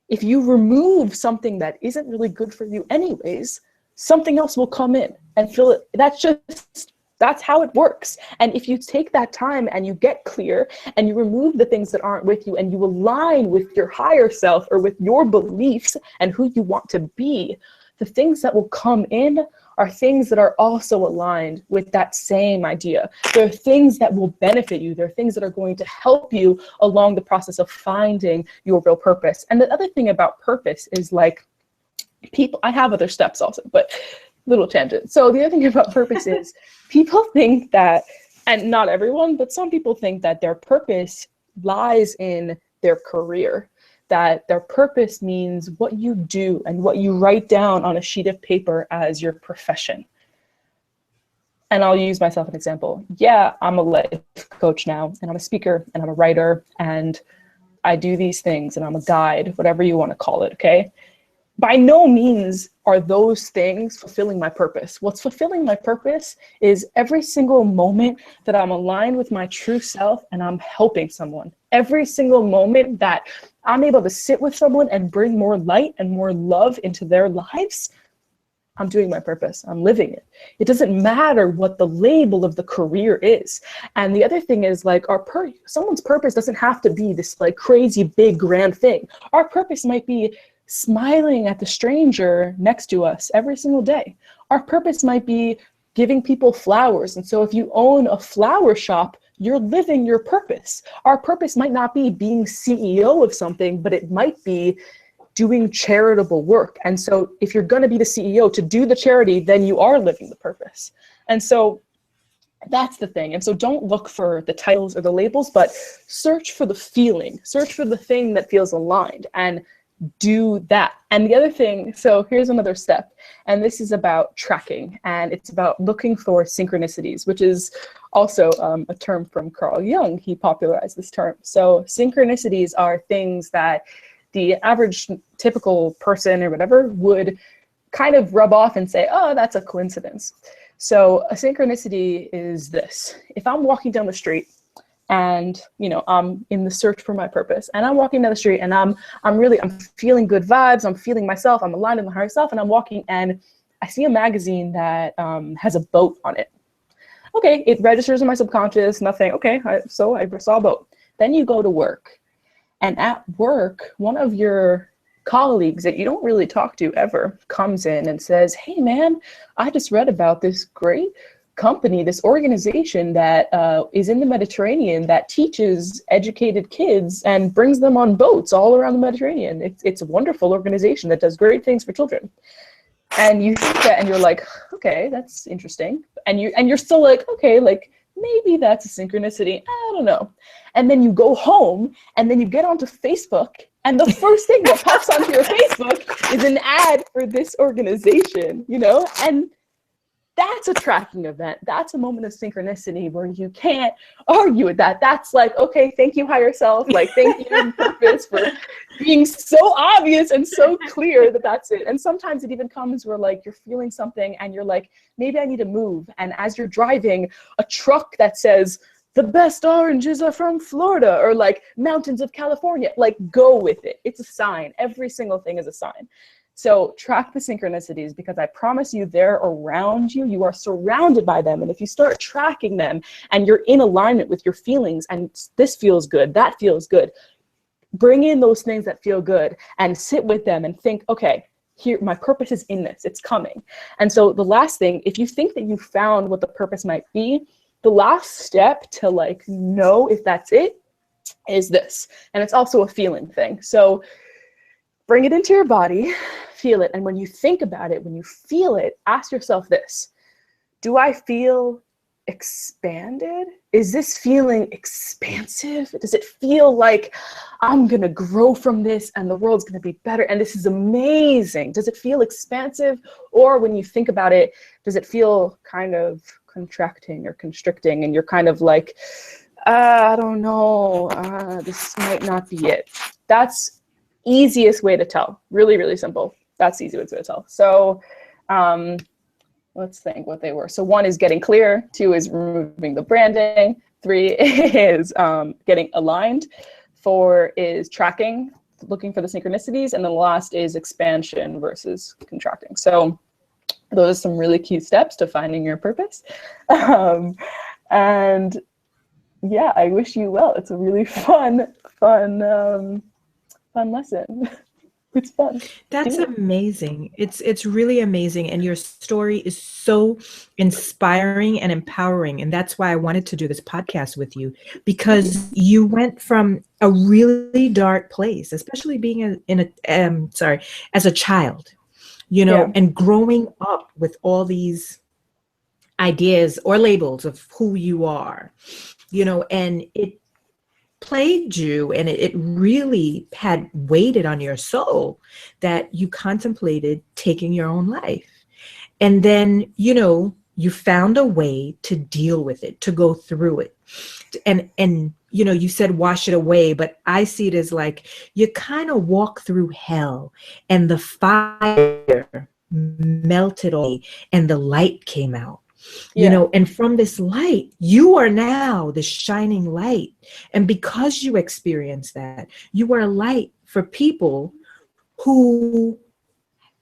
if you remove something that isn't really good for you anyways, something else will come in and fill it. That's how it works. And if you take that time and you get clear and you remove the things that aren't with you and you align with your higher self or with your beliefs and who you want to be, the things that will come in are things that are also aligned with that same idea. There are things that will benefit you. There are things that are going to help you along the process of finding your real purpose. And the other thing about purpose is like, people, I have other steps also, but little tangent. So the other thing about purpose is people think that, and not everyone, but some people think that their purpose lies in their career, that their purpose means what you do and what you write down on a sheet of paper as your profession. And I'll use myself as an example. Yeah, I'm a life coach now, and I'm a speaker, and I'm a writer, and I do these things, and I'm a guide, whatever you want to call it, okay? By no means are those things fulfilling my purpose. What's fulfilling my purpose is every single moment that I'm aligned with my true self and I'm helping someone. Every single moment that I'm able to sit with someone and bring more light and more love into their lives, I'm doing my purpose. I'm living it. It doesn't matter what the label of the career is. And the other thing is like someone's purpose doesn't have to be this like crazy big grand thing. Our purpose might be smiling at the stranger next to us every single day. Our purpose might be giving people flowers. And so if you own a flower shop, you're living your purpose. Our purpose might not be being CEO of something, but it might be doing charitable work. And so if you're going to be the CEO to do the charity, then you are living the purpose. And so that's the thing. And so don't look for the titles or the labels, but search for the feeling, search for the thing that feels aligned. And do that. And the other thing, so here's another step, and this is about tracking, and it's about looking for synchronicities, which is also a term from Carl Jung. He popularized this term. So synchronicities are things that the average typical person or whatever would kind of rub off and say, oh, that's a coincidence. So a synchronicity is this. If I'm walking down the street and, you know, I'm in the search for my purpose, and I'm walking down the street and I'm feeling good vibes, I'm feeling myself, I'm aligned with my higher self, and I'm walking and I see a magazine that has a boat on it. Okay, it registers in my subconscious, nothing, okay, so I saw a boat. Then you go to work, and at work, one of your colleagues that you don't really talk to ever comes in and says, hey man, I just read about this great company, this organization that is in the Mediterranean that teaches educated kids and brings them on boats all around the Mediterranean. It's a wonderful organization that does great things for children. And you think that, and you're like, okay, that's interesting. And you're still like, okay, like maybe that's a synchronicity. I don't know. And then you go home and then you get onto Facebook, and the first thing that pops onto your Facebook is an ad for this organization, you know? And that's a tracking event. That's a moment of synchronicity where you can't argue with that. That's like, okay, thank you, higher self. Like, thank you, purpose, for being so obvious and so clear that that's it. And sometimes it even comes where like you're feeling something and you're like, maybe I need to move. And as you're driving, a truck that says, the best oranges are from Florida, or like mountains of California, like go with it. It's a sign. Every single thing is a sign. So track the synchronicities, because I promise you they're around you. You are surrounded by them. And if you start tracking them and you're in alignment with your feelings, and this feels good, that feels good, bring in those things that feel good and sit with them and think, okay, here, my purpose is in this, it's coming. And so the last thing, if you think that you found what the purpose might be, the last step to like know if that's it is this. And it's also a feeling thing. So bring it into your body, feel it. And when you think about it, when you feel it, ask yourself this: do I feel expanded? Is this feeling expansive? Does it feel like I'm going to grow from this and the world's going to be better and this is amazing? Does it feel expansive? Or when you think about it, does it feel kind of contracting or constricting and you're kind of like, I don't know, this might not be it? That's easiest way to tell. Really, really simple. That's the easiest way to tell. So let's think what they were. So 1 is getting clear, 2 is removing the branding, 3 is getting aligned, 4 is tracking, looking for the synchronicities, and then the last is expansion versus contracting. So those are some really key steps to finding your purpose. And yeah, I wish you well. It's a really fun lesson. It's fun. That's amazing. It's really amazing. And your story is so inspiring and empowering. And that's why I wanted to do this podcast with you, because you went from a really dark place, especially being as a child, you know, Yeah. and growing up with all these ideas or labels of who you are, you know, and it plagued you, and it really had weighted on your soul that you contemplated taking your own life. And then, you know, you found a way to deal with it, to go through it. And you know, you said wash it away, but I see it as like you kind of walk through hell and the fire melted away and the light came out. You know, and from this light, you are now the shining light. And because you experience that, you are a light for people who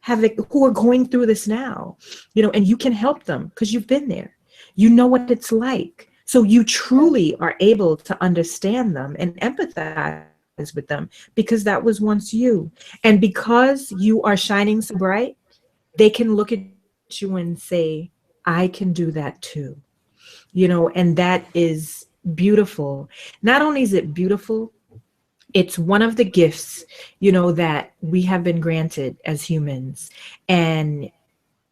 are going through this now, you know, and you can help them because you've been there. You know what it's like. So you truly are able to understand them and empathize with them, because that was once you. And because you are shining so bright, they can look at you and say, I can do that too, you know, and that is beautiful. Not only is it beautiful, it's one of the gifts, you know, that we have been granted as humans. And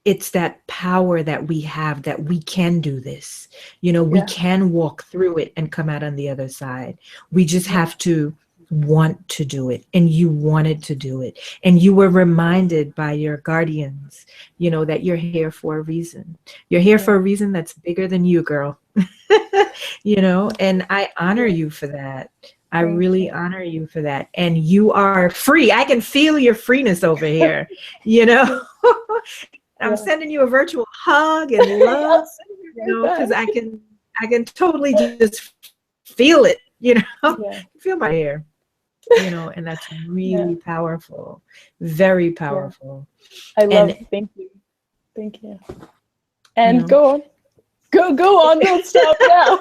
it's that power that we have, that we can do this, you know, we can walk through it and come out on the other side. We just have to want to do it, and you wanted to do it, and you were reminded by your guardians, that you're here for a reason. You're here for a reason that's bigger than you, girl. And I honor you for that. I really honor you for that. And you are free. I can feel your freeness over here, I'm sending you a virtual hug and love, because I can totally just feel it, feel my hair, and that's really powerful, very powerful. I love it. Thank you. And go on, don't stop now.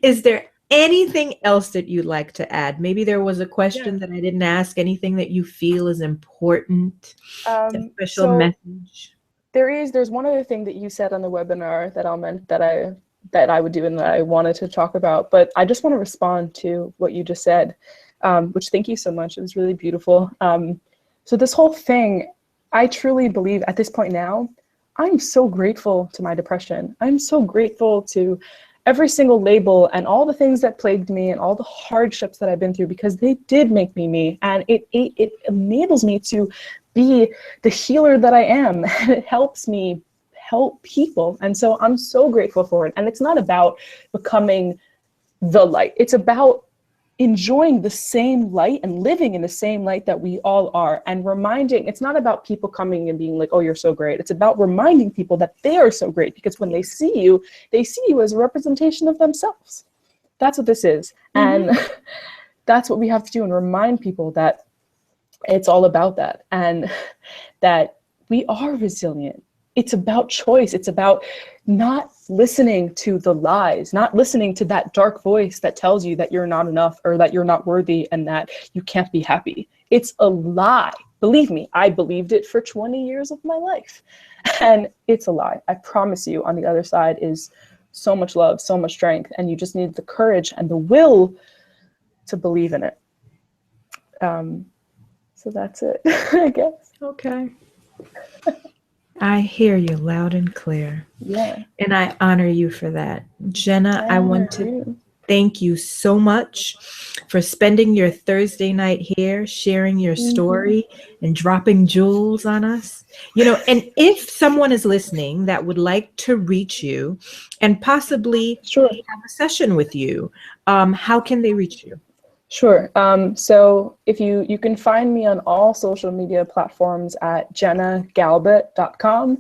Is there anything else that you'd like to add? Maybe there was a question that I didn't ask, anything that you feel is important, a special message? There's one other thing that you said on the webinar that I would do and that I wanted to talk about, but I just want to respond to what you just said, which thank you so much. It was really beautiful. So this whole thing, I truly believe at this point now, I'm so grateful to my depression. I'm so grateful to every single label and all the things that plagued me and all the hardships that I've been through, because they did make me me, and it enables me to be the healer that I am. It helps me help people, and so I'm so grateful for it. And it's not about becoming the light. It's about enjoying the same light and living in the same light that we all are, and reminding, it's not about people coming and being like, oh, you're so great. It's about reminding people that they are so great, because when they see you as a representation of themselves. That's what this is. And that's what we have to do, and remind people that it's all about that, and that we are resilient. It's about choice. It's about not listening to the lies, not listening to that dark voice that tells you that you're not enough, or that you're not worthy, and that you can't be happy. It's a lie. Believe me, I believed it for 20 years of my life, and it's a lie. I promise you, on the other side is so much love, so much strength, and you just need the courage and the will to believe in it. So that's it, I guess. Okay. I hear you loud and clear. Yeah. And I honor you for that. Jenna, I want to thank you so much for spending your Thursday night here, sharing your story and dropping jewels on us. And if someone is listening that would like to reach you and possibly have a session with you, how can they reach you? Sure. So if you can find me on all social media platforms at jennagalbut.com.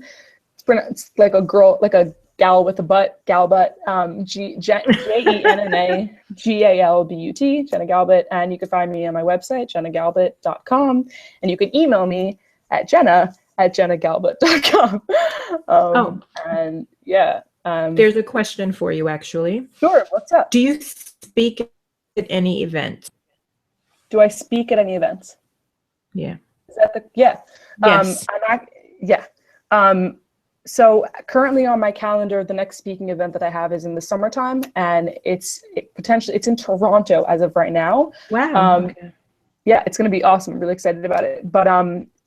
It's like a girl, like a gal with a butt, Galbut, JENNAGALBUT, Jenna Galbut. And you can find me on my website, jennagalbut.com. And you can email me at jenna@jennagalbut.com. And there's a question for you, actually. Sure. What's up? Do you speak at any event? Do I speak at any events? Yeah. Is that the Yes. So currently on my calendar, the next speaking event that I have is in the summertime, and it's in Toronto as of right now. Wow. Yeah, it's going to be awesome. I'm really excited about it. But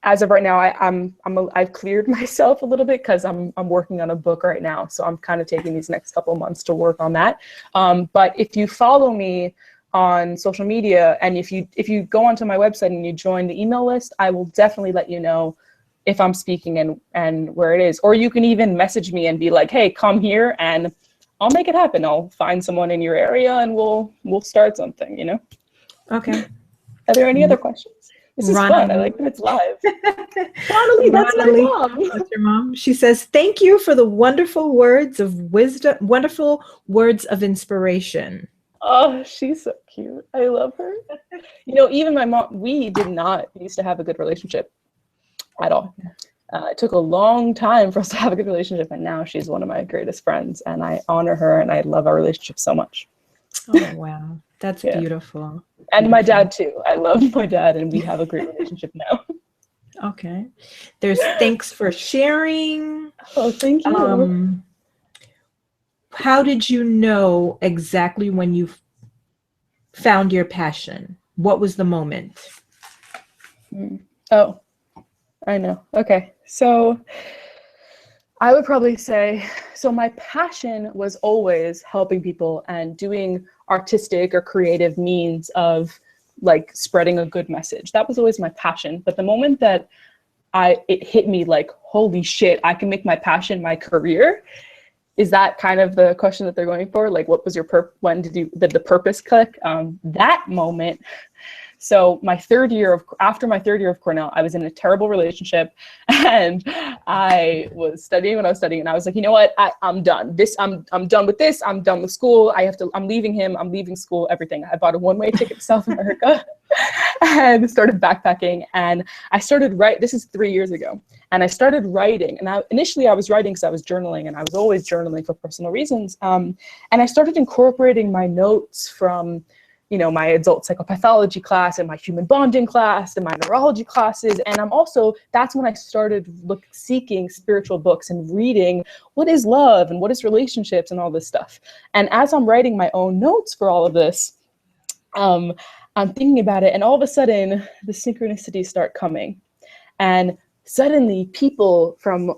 as of right now, I've cleared myself a little bit because I'm working on a book right now, so I'm kind of taking these next couple months to work on that. But if you follow me on social media, and if you go onto my website and you join the email list, I will definitely let you know if I'm speaking and where it is. Or you can even message me and be like, hey, come here, and I'll make it happen. I'll find someone in your area and we'll start something, Okay. Are there any other questions? This is fun. I like that it's live. Ronald, that's my mom. That's your mom. She says, thank you for the wonderful words of wisdom, wonderful words of inspiration. Oh, she's so cute. I love her. Even my mom, we used to have a good relationship at all. It took a long time for us to have a good relationship, and now she's one of my greatest friends, and I honor her, and I love our relationship so much. Oh, wow. That's beautiful. And my dad too. I love my dad, and we have a great relationship now. Okay. There's thanks for sharing. Oh, thank you. How did you know exactly when you found your passion? What was the moment? Oh, I know. Okay. So I would probably say, so my passion was always helping people and doing artistic or creative means of like spreading a good message. That was always my passion. But the moment that it hit me like, holy shit, I can make my passion my career. Is that kind of the question that they're going for? Like, what was your when did the purpose click? That moment. So after my third year of Cornell, I was in a terrible relationship, and I was studying what I was studying, and I was like, you know what, I'm done. I'm done with this. I'm done with school. I'm leaving him. I'm leaving school. Everything. I bought a one-way ticket to South America, and started backpacking. And I started This is 3 years ago, and I started writing. And initially I was writing because I was journaling, and I was always journaling for personal reasons. And I started incorporating my notes from my adult psychopathology class and my human bonding class and my neurology classes. And that's when I started seeking spiritual books and reading what is love and what is relationships and all this stuff. And as I'm writing my own notes for all of this, I'm thinking about it, and all of a sudden the synchronicities start coming. And suddenly people from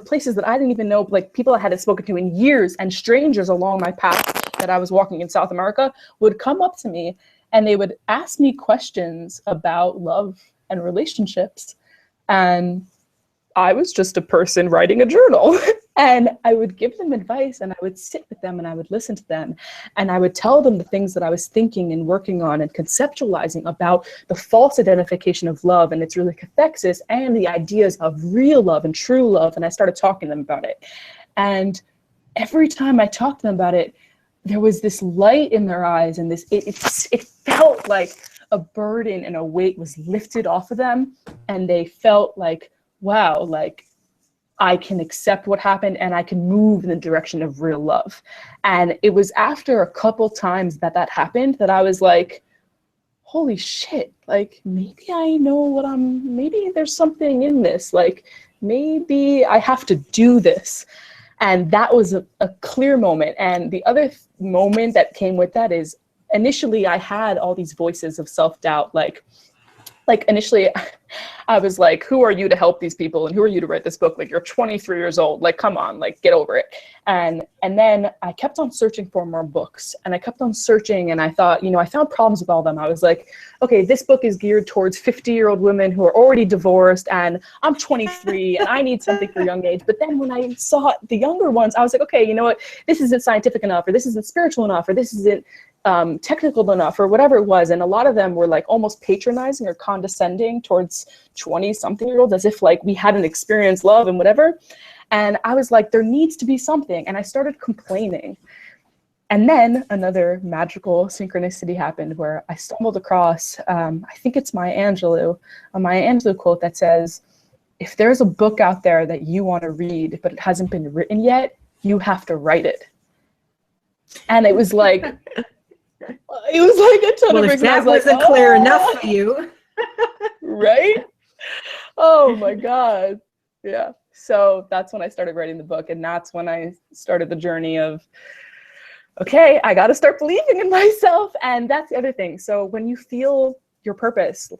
places that I didn't even know, like people I hadn't spoken to in years, and strangers along my path that I was walking in South America, would come up to me and they would ask me questions about love and relationships. And I was just a person writing a journal. And I would give them advice, and I would sit with them, and I would listen to them, and I would tell them the things that I was thinking and working on and conceptualizing about the false identification of love and its really cathexis, and the ideas of real love and true love. And I started talking to them about it. And every time I talked to them about it, there was this light in their eyes, and it felt like a burden and a weight was lifted off of them, and they felt like, wow, like I can accept what happened and I can move in the direction of real love. And it was after a couple times that happened that I was like, holy shit, like maybe I know maybe there's something in this, like maybe I have to do this. And that was a clear moment. And the other moment that came with that is initially I had all these voices of self-doubt, like initially I was like, who are you to help these people? And who are you to write this book? Like, you're 23 years old, like, come on, like, get over it. And then I kept on searching for more books, and I kept on searching, and I thought, I found problems with all of them. I was like, okay, this book is geared towards 50-year-old women who are already divorced, and I'm 23 and I need something for young age. But then when I saw the younger ones, I was like, okay, you know what? This isn't scientific enough, or this isn't spiritual enough, or this isn't technical enough, or whatever it was. And a lot of them were like almost patronizing or condescending towards 20-something-year-olds, as if like we hadn't experienced love and whatever. And I was like, there needs to be something. And I started complaining. And then another magical synchronicity happened where I stumbled across, I think it's a Maya Angelou quote that says, if there's a book out there that you want to read, but it hasn't been written yet, you have to write it. And it was like, a ton of if that wasn't clear enough for you. Right? Oh my God. Yeah. So that's when I started writing the book. And that's when I started the journey of, okay, I got to start believing in myself. And that's the other thing. So when you feel your purpose,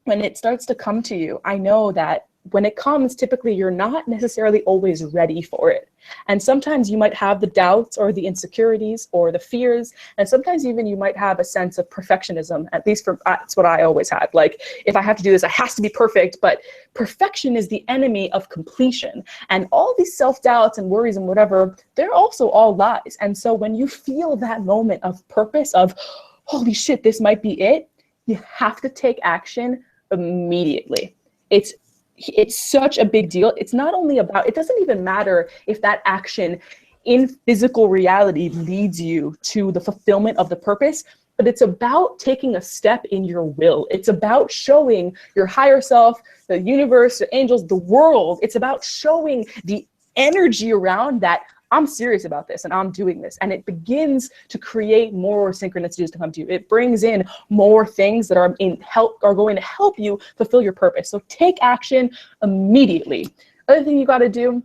when it starts to come to you, I know that when it comes, typically you're not necessarily always ready for it. And sometimes you might have the doubts or the insecurities or the fears. And sometimes even you might have a sense of perfectionism, at least that's what I always had. Like, if I have to do this, it has to be perfect. But perfection is the enemy of completion. And all these self-doubts and worries and whatever, they're also all lies. And so when you feel that moment of purpose of, holy shit, this might be it, you have to take action immediately. It's such a big deal. It's not only about, it doesn't even matter if that action in physical reality leads you to the fulfillment of the purpose, but it's about taking a step in your will. It's about showing your higher self, the universe, the angels, the world. It's about showing the energy around that I'm serious about this and I'm doing this. And it begins to create more synchronicities to come to you. It brings in more things that are going to help you fulfill your purpose. So take action immediately. Other thing you got to do,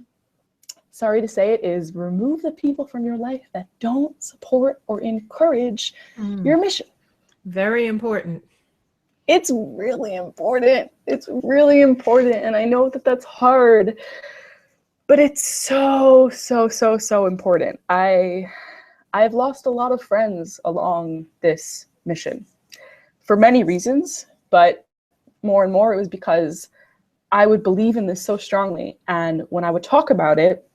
sorry to say it, is remove the people from your life that don't support or encourage your mission. Very important. It's really important. It's really important. And I know that that's hard. But it's so, so, so, so important. I've lost a lot of friends along this mission for many reasons, but more and more it was because I would believe in this so strongly. And when I would talk about it,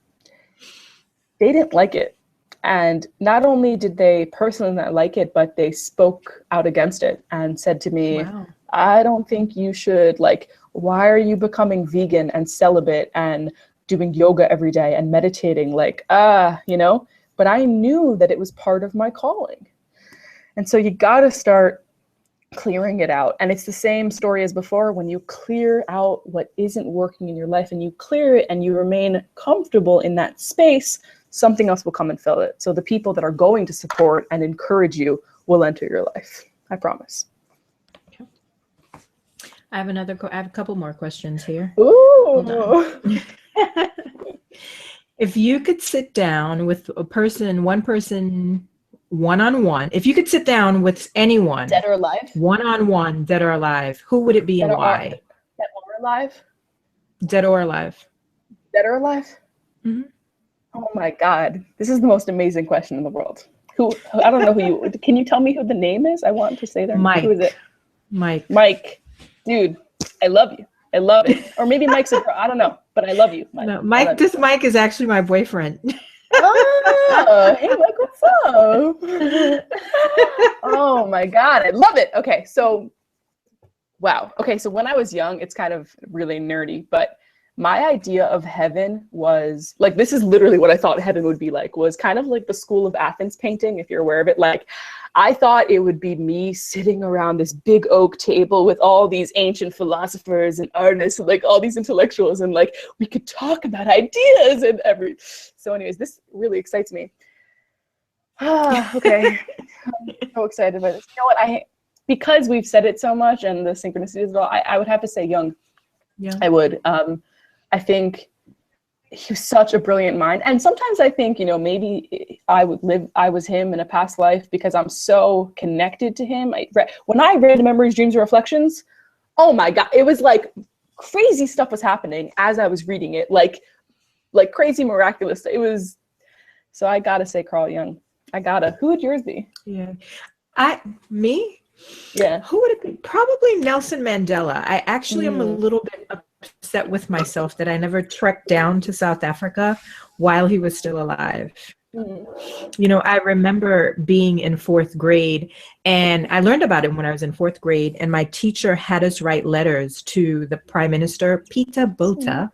they didn't like it. And not only did they personally not like it, but they spoke out against it and said to me, Wow. I don't think you should, like, why are you becoming vegan and celibate and doing yoga every day and meditating? Like, you know, but I knew that it was part of my calling. And so you got to start clearing it out. And it's the same story as before. When you clear out what isn't working in your life and you clear it and you remain comfortable in that space, something else will come and fill it. So the people that are going to support and encourage you will enter your life. I promise. Okay. I have a couple more questions here. Ooh. If you could sit down with one person, one-on-one, if you could sit down with anyone, Dead or alive? One-on-one, dead or alive, who would it be and why? Dead or alive? Dead or alive. Dead or alive? Mm-hmm. Oh my God. This is the most amazing question in the world. I don't know who can you tell me who the name is? I want to say their name. Who is it? Mike. Mike. Dude, I love you. I love it. Or maybe Mike's a girl. I don't know, but I love you, Mike. No, Mike. This Mike is actually my boyfriend. Oh, hey, Mike, what's up? Oh my God, I love it. Okay, so, wow. Okay, so when I was young, it's kind of really nerdy, but my idea of heaven was, like, this is literally what I thought heaven would be like, was kind of like the School of Athens painting, if you're aware of it. Like, I thought it would be me sitting around this big oak table with all these ancient philosophers and artists and like all these intellectuals, and like we could talk about ideas and so anyways, this really excites me. Okay. I'm so excited about this. You know what, because we've said it so much and the synchronicity as well, I would have to say young. Yeah. I would. I think he was such a brilliant mind. And sometimes I think, you know, maybe I was him in a past life because I'm so connected to him. When I read Memories, Dreams, and Reflections, oh my God, it was like crazy stuff was happening as I was reading it, like crazy miraculous. It was, so I gotta say Carl Jung. Who would yours be? Yeah. Me? Yeah. Who would it be? Probably Nelson Mandela. I actually am a little bit upset with myself that I never trekked down to South Africa while he was still alive. You know, I remember being in 4th grade, and I learned about him when I was in 4th grade, and my teacher had us write letters to the Prime Minister, Peter Botha,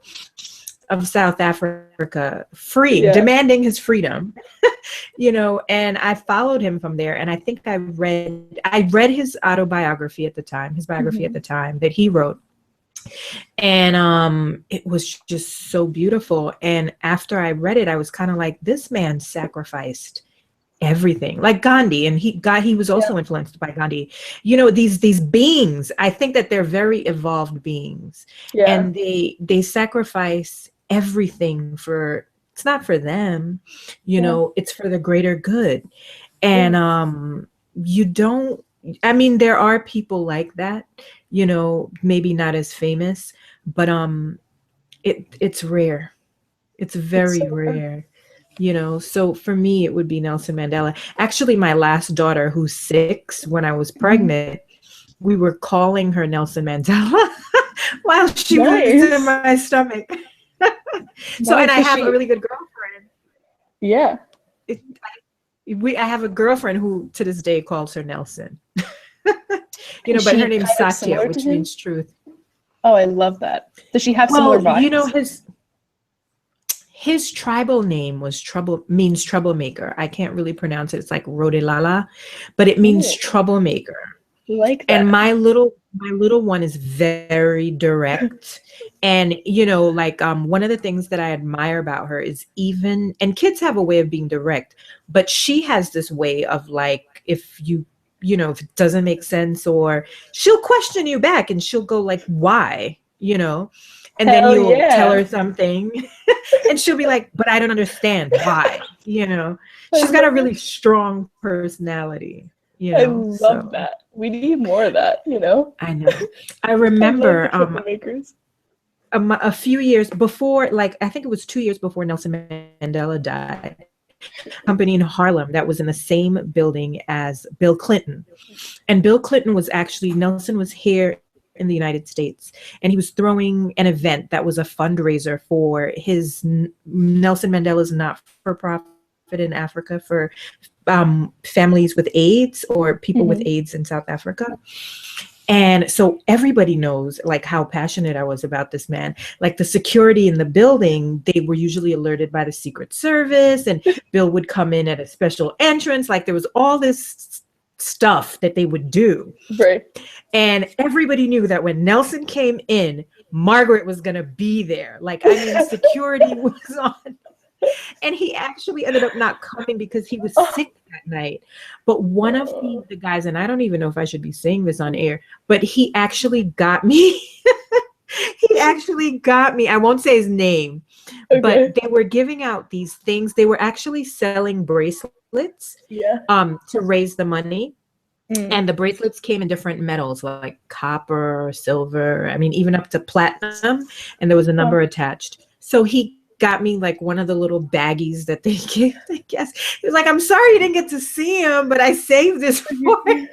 of South Africa, demanding his freedom. You know, and I followed him from there, and I think I read his autobiography at the time, that he wrote. And it was just so beautiful. And after I read it, I was kind of like, this man sacrificed everything, like Gandhi. And he was also influenced by Gandhi. You know, these beings, I think that they're very evolved beings, and they sacrifice everything it's not for them, you know, it's for the greater good. And there are people like that, you know, maybe not as famous, but it's rare. It's very rare, you know. So for me, it would be Nelson Mandela. Actually, my last daughter, who's 6, when I was pregnant, we were calling her Nelson Mandela while she was in my stomach. So, and I have a really good girlfriend. Yeah. I have a girlfriend who to this day calls her Nelson. You know, but her name's Satya, which means truth. Oh, I love that. Does she have similar vibes? You know, his tribal name means troublemaker. I can't really pronounce it. It's like Rodelala, but it means troublemaker. Like that. And my little one is very direct. And, you know, like one of the things that I admire about her is and kids have a way of being direct, but she has this way of like, if if it doesn't make sense, or she'll question you back and she'll go like, why, you know, and then you'll tell her something and she'll be like, but I don't understand why, you know. She's got a really strong personality. You know, I love that. We need more of that, you know. I know. I remember a few years before, like I think it was 2 years before Nelson Mandela died, company in Harlem that was in the same building as Bill Clinton. And Bill Clinton was actually, Nelson was here in the United States, and he was throwing an event that was a fundraiser for his Nelson Mandela's not-for-profit in Africa for families with AIDS or people with AIDS in South Africa. And so everybody knows like how passionate I was about this man. Like the security in the building, they were usually alerted by the Secret Service, and Bill would come in at a special entrance. Like there was all this stuff that they would do. Right. And everybody knew that when Nelson came in, Margaret was going to be there. Like, I mean, security was on. And he actually ended up not coming because he was sick that night. But one of the guys, and I don't even know if I should be saying this on air, but he actually got me. He actually got me. I won't say his name, but they were giving out these things. They were actually selling bracelets to raise the money. And the bracelets came in different metals like copper, silver, I mean, even up to platinum. And there was a number attached. So he got me like one of the little baggies that they give, I guess. He was like, I'm sorry you didn't get to see him, but I saved this for you.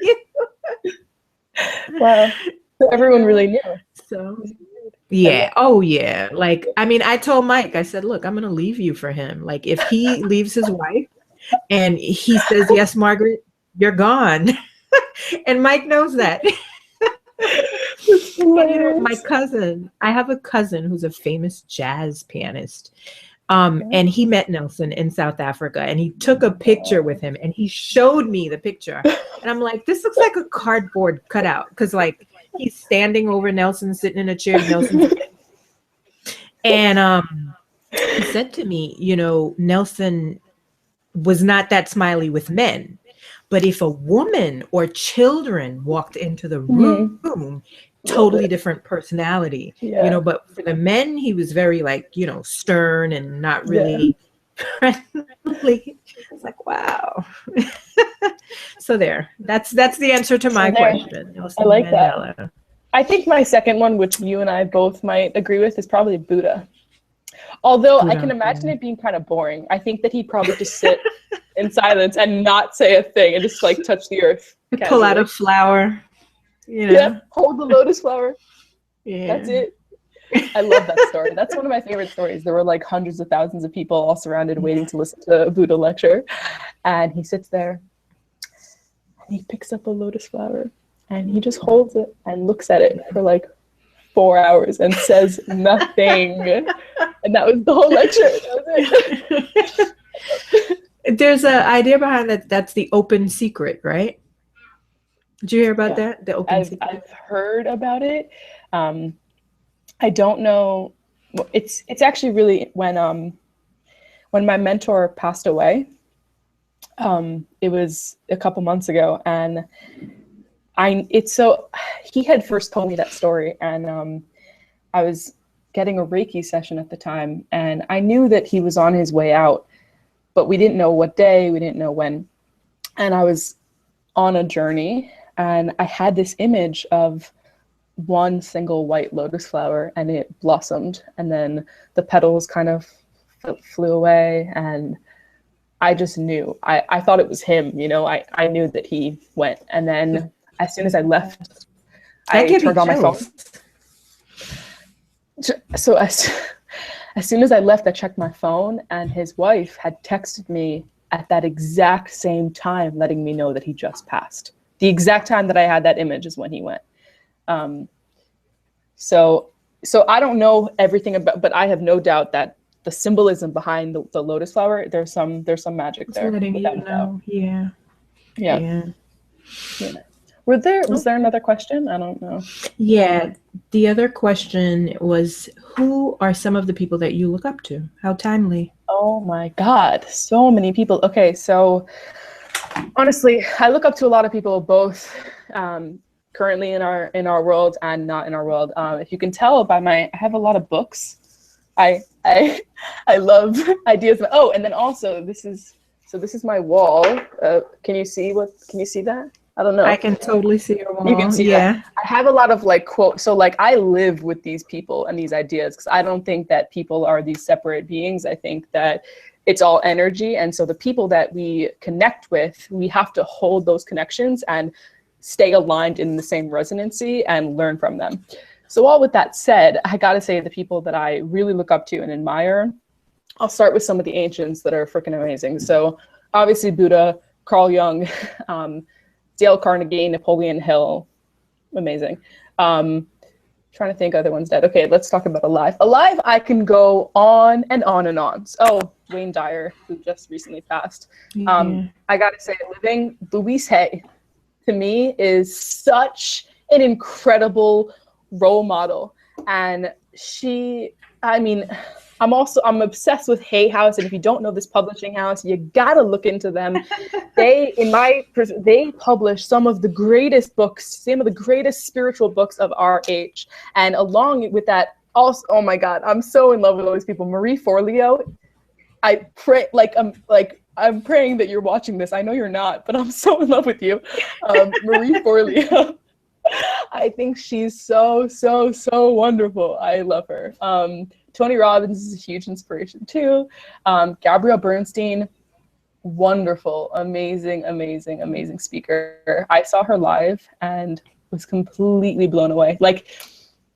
Wow. So everyone really knew. So yeah. Oh yeah. Like, I mean, I told Mike, I said, look, I'm going to leave you for him. Like if he leaves his wife and he says, yes, Margaret, you're gone. And Mike knows that. And, you know, my cousin, I have a cousin who's a famous jazz pianist. And he met Nelson in South Africa, and he took a picture with him, and he showed me the picture. And I'm like, this looks like a cardboard cutout, because like he's standing over Nelson, sitting in a chair. Nelson, and he said to me, you know, Nelson was not that smiley with men, but if a woman or children walked into the room, totally different personality, you know, but for the men, he was very like, you know, stern and not really friendly. It's like, wow. So there, that's the answer to my question. Nelson I like Mandela. that. I think my second one, which you and I both might agree with, is probably Buddha. Although I can imagine it being kind of boring. I think that he'd probably just sit in silence and not say a thing and just like touch the earth. Pull out a flower. You know? Yeah, hold the lotus flower. Yeah. That's it. I love that story. That's one of my favorite stories. There were like hundreds of thousands of people all surrounded waiting to listen to a Buddha lecture. And he sits there and he picks up a lotus flower and he just holds it and looks at it for like 4 hours and says nothing. And that was the whole lecture. That was it. There's an idea behind that. That's the open secret, right? Did you hear about that? The open secret? I've heard about it. I don't know. It's actually really when my mentor passed away. It was a couple months ago, and he had first told me that story, and I was getting a Reiki session at the time, and I knew that he was on his way out, but we didn't know what day, we didn't know when, and I was on a journey. And I had this image of one single white lotus flower, and it blossomed, and then the petals kind of flew away, and I just knew. I thought it was him, you know. I knew that he went, and then as soon as I left, I turned on my phone. So as soon as I left, I checked my phone, and his wife had texted me at that exact same time, letting me know that he just passed. The exact time that I had that image is when he went. So I don't know everything about, but I have no doubt that the symbolism behind the lotus flower, there's some magic there. Letting you know. Yeah. Was there another question? I don't know. Yeah. The other question was, who are some of the people that you look up to? How timely. Oh my God. So many people. Okay. So honestly, I look up to a lot of people, both currently in our world and not in our world. If you can tell by I have a lot of books. I love ideas. Oh, and then also this is my wall. Can you see that? I don't know. I can totally see your wall. You can see that. I have a lot of like quotes. So like I live with these people and these ideas because I don't think that people are these separate beings. I think that it's all energy. And so the people that we connect with, we have to hold those connections and stay aligned in the same resonancy and learn from them. So all with that said, I got to say the people that I really look up to and admire, I'll start with some of the ancients that are freaking amazing. So obviously Buddha, Carl Jung, Dale Carnegie, Napoleon Hill, amazing. Trying to think other ones dead. Okay, let's talk about alive. Alive, I can go on and on and on. Oh, Wayne Dyer, who just recently passed. I gotta say, living, Louise Hay, to me, is such an incredible role model. And she, I mean, I'm obsessed with Hay House, and if you don't know this publishing house, you gotta look into them. They publish some of the greatest books, some of the greatest spiritual books of our age. And along with that, also, oh my God, I'm so in love with all these people. Marie Forleo, I pray, I'm praying that you're watching this. I know you're not, but I'm so in love with you. Marie Forleo. I think she's so wonderful. I love her. Tony Robbins is a huge inspiration too. Gabrielle Bernstein, wonderful, amazing speaker. I saw her live and was completely blown away. Like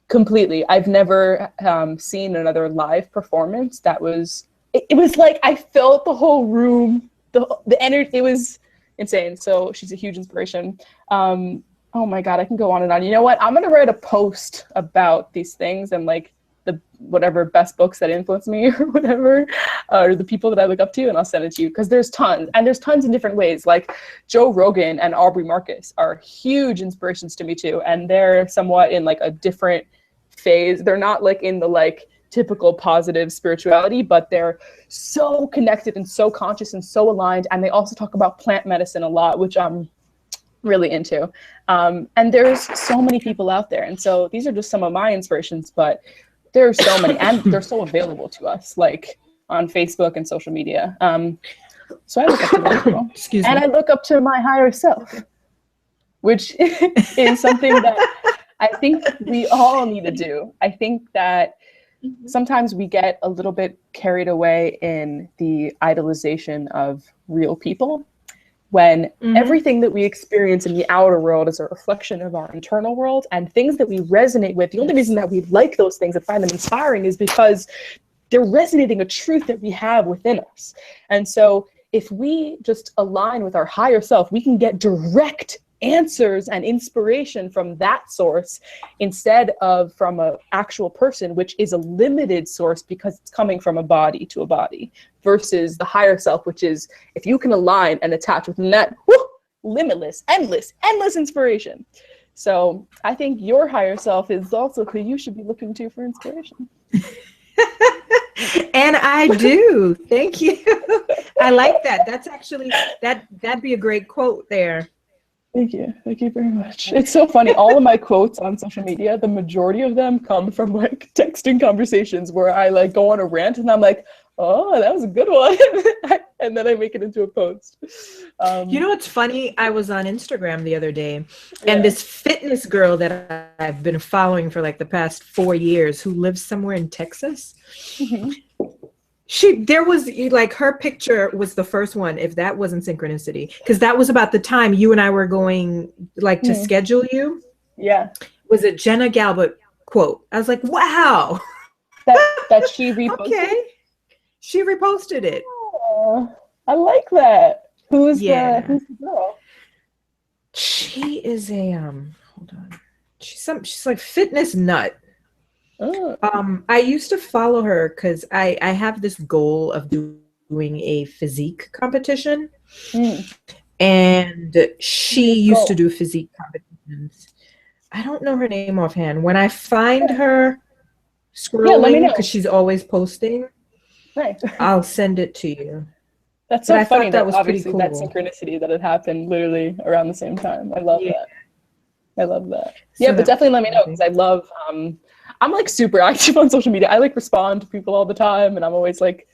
completely. I've never seen another live performance that was, it was like I felt the whole room, the energy, it was insane. So she's a huge inspiration. Oh my God, I can go on and on. You know what? I'm gonna write a post about these things and like the whatever best books that influence me or whatever, or the people that I look up to, and I'll send it to you because there's tons, and there's tons in different ways. Like Joe Rogan and Aubrey Marcus are huge inspirations to me too, and they're somewhat in like a different phase. They're not like in the like typical positive spirituality, but they're so connected and so conscious and so aligned, and they also talk about plant medicine a lot, which I'm really into. And there's so many people out there, and so these are just some of my inspirations, but there's so many, and they're so available to us, like on Facebook and social media. So I look up to those people. Excuse and me. I look up to my higher self, which is something that I think we all need to do. I think that sometimes we get a little bit carried away in the idolization of real people, when everything that we experience in the outer world is a reflection of our internal world, and things that we resonate with, the only reason that we like those things and find them inspiring is because they're resonating a truth that we have within us. And so if we just align with our higher self, we can get direct answers and inspiration from that source instead of from an actual person, which is a limited source because it's coming from a body to a body, versus the higher self, which is, if you can align and attach within that, limitless, endless inspiration. So I think your higher self is also who you should be looking to for inspiration. And I do. Thank you. I like that. That's actually, that'd be a great quote there. Thank you very much. It's so funny. All of my quotes on social media, the majority of them come from like texting conversations where I like go on a rant and I'm like, oh, that was a good one. And then I make it into a post. You know what's funny? I was on Instagram the other day, and this fitness girl that I've been following for like the past 4 years, who lives somewhere in Texas, there was like, her picture was the first one, if that wasn't synchronicity, because that was about the time you and I were going like to schedule you. Yeah. Was a Jenna Galbut quote. I was like, wow. That she reposted? Okay. She reposted it. Oh, I like that. Who's the girl? She is a hold on. She's like fitness nut. Oh. I used to follow her because I have this goal of doing a physique competition, and she used to do physique competitions. I don't know her name offhand. When I find her scrolling, because she's always posting, I'll send it to you. That's so funny. That was obviously pretty cool. That synchronicity that it happened literally around the same time. I love that. I love that. So yeah, but definitely let me know, because I love. I'm like super active on social media. I like respond to people all the time, and I'm always like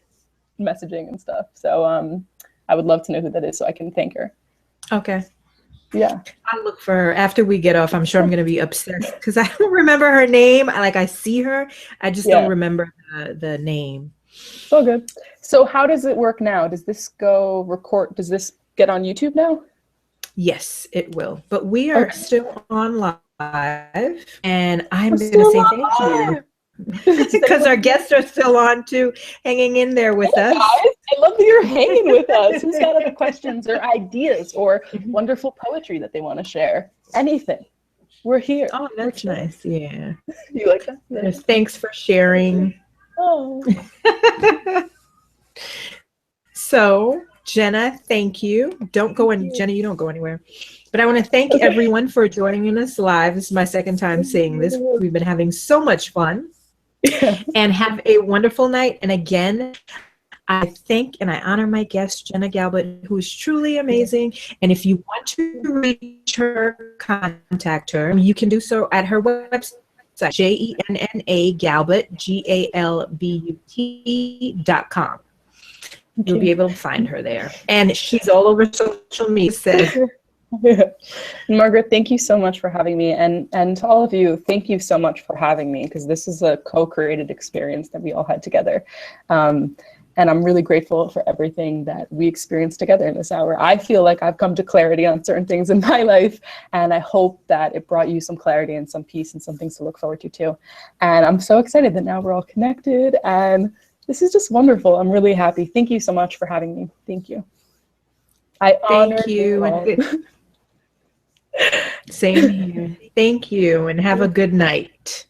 messaging and stuff. So I would love to know who that is so I can thank her. Okay. Yeah. I'll look for her after we get off. I'm sure I'm going to be obsessed because I don't remember her name. I see her. I just don't remember the name. It's all good. So how does it work now? Does this go record? Does this get on YouTube now? Yes, it will. But we are still on live, and I'm going to say thank you. Because our guests are still on too, hanging in there with us. Guys, I love that you're hanging with us. Who's got other questions or ideas or wonderful poetry that they want to share? Anything. We're here. Oh, that's nice. Yeah. You like that? Yes, thanks for sharing. Oh. So, Jenna, thank you. Don't go in, Jenna, you don't go anywhere. But I want to thank everyone for joining us live. This is my second time seeing this. We've been having so much fun. And have a wonderful night. And again, I thank and I honor my guest, Jenna Galbut, who is truly amazing. And if you want to reach her, contact her. You can do so at her website, JENNA Galbut, GALBUT.com. You'll be able to find her there. And she's all over social media. Margaret, thank you so much for having me, and to all of you, thank you so much for having me, because this is a co-created experience that we all had together, and I'm really grateful for everything that we experienced together in this hour. I feel like I've come to clarity on certain things in my life, and I hope that it brought you some clarity and some peace and some things to look forward to too. And I'm so excited that now we're all connected, and this is just wonderful. I'm really happy. Thank you so much for having me. Thank you. Thank you. Same here. Thank you, and have a good night.